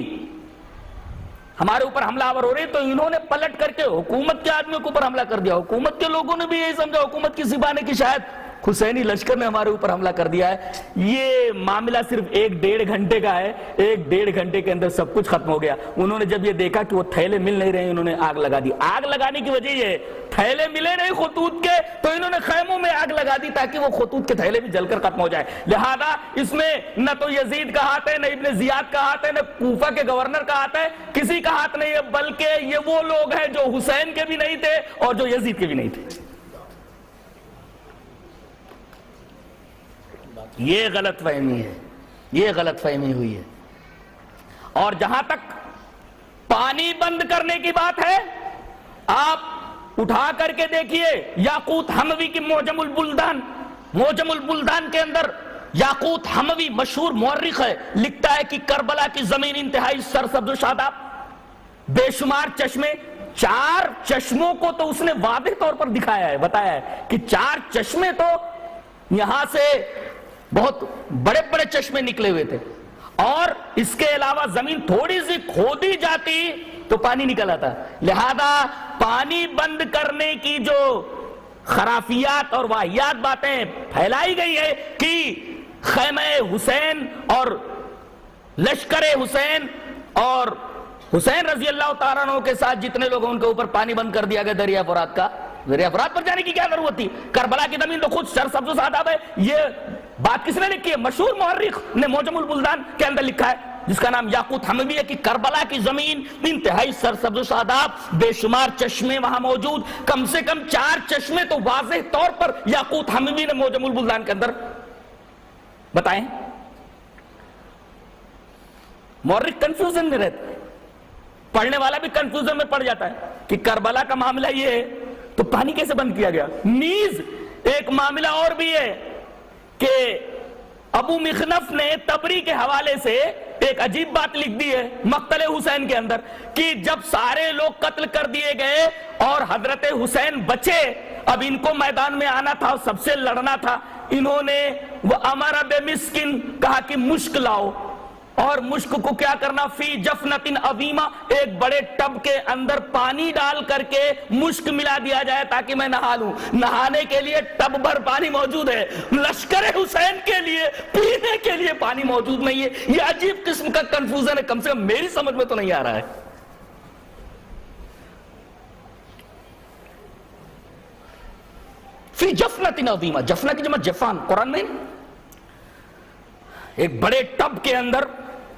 ہمارے اوپر حملہ آور ہو رہے، تو انہوں نے پلٹ کر کے حکومت کے آدمیوں کے اوپر حملہ کر دیا. حکومت کے لوگوں نے بھی یہی سمجھا، حکومت کی زبان ہے کہ شاید حسینی لشکر نے ہمارے اوپر حملہ کر دیا ہے. یہ معاملہ صرف 1-1.5 گھنٹے کا ہے. 1-1.5 گھنٹے کے اندر سب کچھ ختم ہو گیا. انہوں نے جب یہ دیکھا کہ وہ تھیلے مل نہیں رہے، انہوں نے آگ لگا دی. آگ لگانے کی وجہ یہ تھیلے ملے نہیں خطوط کے، تو انہوں نے خیموں میں آگ لگا دی تاکہ وہ خطوط کے تھیلے بھی جل کر ختم ہو جائے. لہذا اس میں نہ تو یزید کا ہاتھ ہے، نہ ابن زیاد کا ہاتھ ہے، نہ کوفہ کے گورنر کا ہاتھ ہے، کسی کا ہاتھ نہیں ہے، بلکہ یہ وہ لوگ ہیں جو حسین کے بھی نہیں تھے اور جو یزید کے بھی نہیں تھے. یہ غلط فہمی ہے، یہ غلط فہمی ہوئی ہے. اور جہاں تک پانی بند کرنے کی بات ہے، آپ اٹھا کر کے دیکھیے یاقوت حموی کی معجم البلدان کے اندر یاقوت حموی مشہور مورخ ہے، لکھتا ہے کہ کربلا کی زمین انتہائی سرسبز و شاداب، بے شمار چشمے، 4 چشموں کو تو اس نے واضح طور پر دکھایا ہے، بتایا ہے کہ 4 چشمے تو یہاں سے بہت بڑے بڑے چشمے نکلے ہوئے تھے، اور اس کے علاوہ زمین تھوڑی سی کھودی جاتی تو پانی نکل آتا. لہذا پانی بند کرنے کی جو خرافیات اور واہیات باتیں پھیلائی گئی ہے کہ خیمہ حسین اور لشکر حسین اور حسین رضی اللہ تعالیٰ عنہ کے ساتھ جتنے لوگ ہیں ان کے اوپر پانی بند کر دیا گیا دریا فرات کا. دریا فرات پر جانے کی کیا ضرورت تھی؟ کربلا کی زمین تو خود سرسبز و شاداب ہے. یہ بات کس نے لکھی ہے؟ مشہور مورخ نے معجم البلدان کے اندر لکھا ہے، جس کا نام یاقوت حموی ہے، کہ کربلا کی زمین انتہائی سرسبز و شاداب، بے شمار چشمے وہاں موجود، کم سے کم 4 چشمے تو واضح طور پر یاقوت حموی نے معجم البلدان کے اندر بتائیں. مورخ کنفیوژن میں رہتا ہے، پڑھنے والا بھی کنفیوژن میں پڑ جاتا ہے کہ کربلا کا معاملہ یہ ہے تو پانی کیسے بند کیا گیا. نیز ایک معاملہ اور بھی ہے کہ ابو مخنف نے تبری کے حوالے سے ایک عجیب بات لکھ دی ہے مقتل حسین کے اندر، کہ جب سارے لوگ قتل کر دیے گئے اور حضرت حسین بچے، اب ان کو میدان میں آنا تھا اور سب سے لڑنا تھا، انہوں نے وہ امر بمسکن کہا کہ مشک لاؤ، اور مشک کو کیا کرنا، فی جفنۃ عظیمہ، ایک بڑے ٹب کے اندر پانی ڈال کر کے مشک ملا دیا جائے تاکہ میں نہا لوں. نہانے کے لیے ٹب بھر پانی موجود ہے، لشکر حسین کے لیے پینے کے لیے پانی موجود نہیں ہے. یہ عجیب قسم کا کنفیوژن ہے، کم سے کم میری سمجھ میں تو نہیں آ رہا ہے. فی جفنۃ عظیمہ، جفنہ کی جمع جفان، قرآن میں ایک بڑے ٹب کے اندر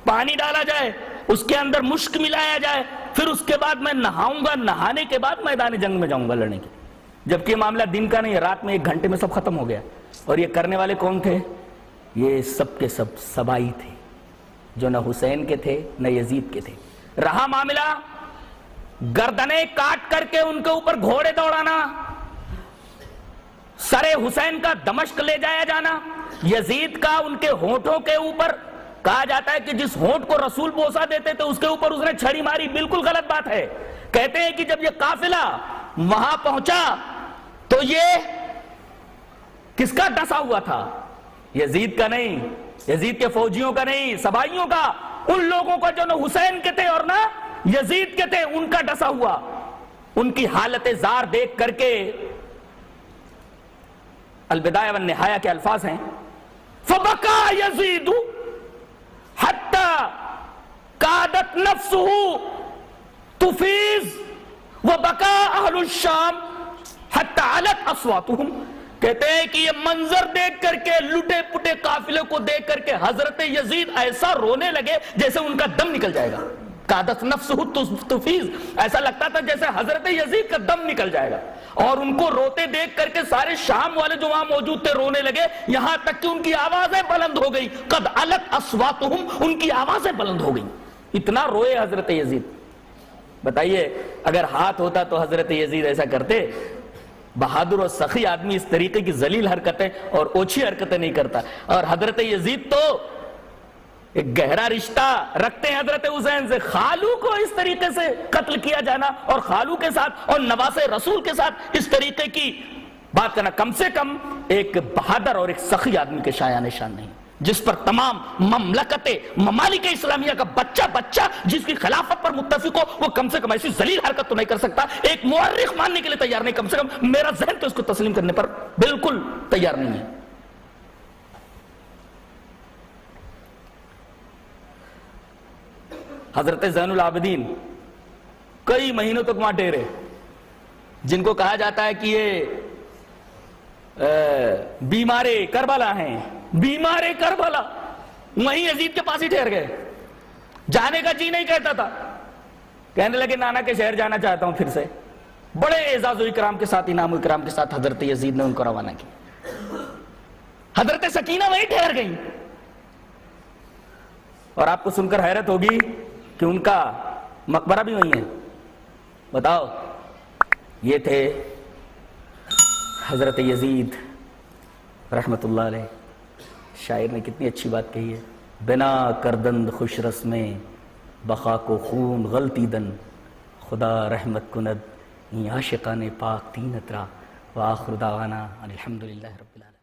پانی ڈالا جائے، اس کے اندر مشک ملایا جائے، پھر اس کے بعد میں نہاؤں گا، نہانے کے بعد میدان جنگ میں جاؤں گا لڑنے کے. جبکہ معاملہ دن کا نہیں ہے، رات میں 1 گھنٹے میں سب ختم ہو گیا. اور یہ کرنے والے کون تھے؟ یہ سب کے سب سبائی تھے، جو نہ حسین کے تھے نہ یزید کے تھے. رہا معاملہ گردنیں کاٹ کر کے ان کے اوپر گھوڑے دوڑانا، سر حسین کا دمشق لے جایا جانا، یزید کا ان کے ہونٹوں کے اوپر، کہا جاتا ہے کہ جس ہونٹ کو رسول بوسہ دیتے تھے اس کے اوپر اس نے چھڑی ماری. بالکل غلط بات ہے. کہتے ہیں کہ جب یہ قافلہ وہاں پہنچا تو یہ کس کا ڈسا ہوا تھا؟ یزید کا نہیں، یزید کے فوجیوں کا نہیں، سبائیوں کا، ان لوگوں کا جو نہ حسین کے تھے اور نہ یزید کے تھے، ان کا ڈسا ہوا. ان کی حالت زار دیکھ کر کے البدایہ والنہایہ کے الفاظ ہیں، فَبَكَى يَزِيدُ حَتَّى كَادَتْ نَفْسُهُ تُفِيضُ وَبَكَى أَهْلُ الشَّامِ حَتَّى عَلَتْ أَصْوَاتُهُمْ. کہتے ہیں کہ یہ منظر دیکھ کر کے، لٹے پٹے قافلے کو دیکھ کر کے حضرت یزید ایسا رونے لگے جیسے ان کا دم نکل جائے گا. قادت نفسہ تفیض، ایسا لگتا تھا جیسے حضرت یزید کا دم نکل جائے گا. اور ان کو روتے دیکھ کر کے سارے شام والے جو وہاں موجود تھے رونے لگے، یہاں تک کہ ان کی آوازیں بلند ہو گئی. قد علت اصواتہم، ان کی آوازیں بلند ہو گئی. اتنا روئے حضرت یزید. بتائیے اگر ہاتھ ہوتا تو حضرت یزید ایسا کرتے؟ بہادر اور سخی آدمی اس طریقے کی ذلیل حرکتیں اور اوچھی حرکتیں نہیں کرتا. اور حضرت یزید تو ایک گہرا رشتہ رکھتے ہیں حضرت حسین سے. خالو کو اس طریقے سے قتل کیا جانا اور خالو کے ساتھ اور نواز رسول کے ساتھ اس طریقے کی بات کرنا، کم سے کم ایک بہادر اور ایک سخی آدمی کے شایان شان نہیں. جس پر تمام ممالک اسلامیہ کا بچہ جس کی خلافت پر متفق ہو، وہ کم سے کم ایسی ذلیل حرکت تو نہیں کر سکتا. ایک مورخ ماننے کے لیے تیار نہیں، کم سے کم میرا ذہن تو اس کو تسلیم کرنے پر بالکل تیار نہیں ہے. حضرت زین العابدین کئی مہینوں تک وہاں ٹھہرے، جن کو کہا جاتا ہے کہ یہ بیمار کربلا ہیں. بیمار کربلا وہیں یزید کے پاس ہی ٹھہر گئے. جانے کا جی نہیں کہتا تھا، کہنے لگے نانا کے شہر جانا چاہتا ہوں پھر سے. بڑے اعزاز و اکرام کے ساتھ، انعام و اکرام کے ساتھ حضرت یزید نے ان کو روانہ کیا. حضرت سکینہ وہیں ٹھہر گئی. اور آپ کو سن کر حیرت ہوگی کہ ان کا مقبرہ بھی وہیں ہے. بتاؤ، یہ تھے حضرت یزید رحمت اللہ علیہ. شاعر نے کتنی اچھی بات کہی ہے، بنا کردند خوش رسمیں بخا کو خون غلطی دن، خدا رحمت کند این عاشقان پاک تین اترا. وآخر دعوانا الحمدللہ رب العالمین.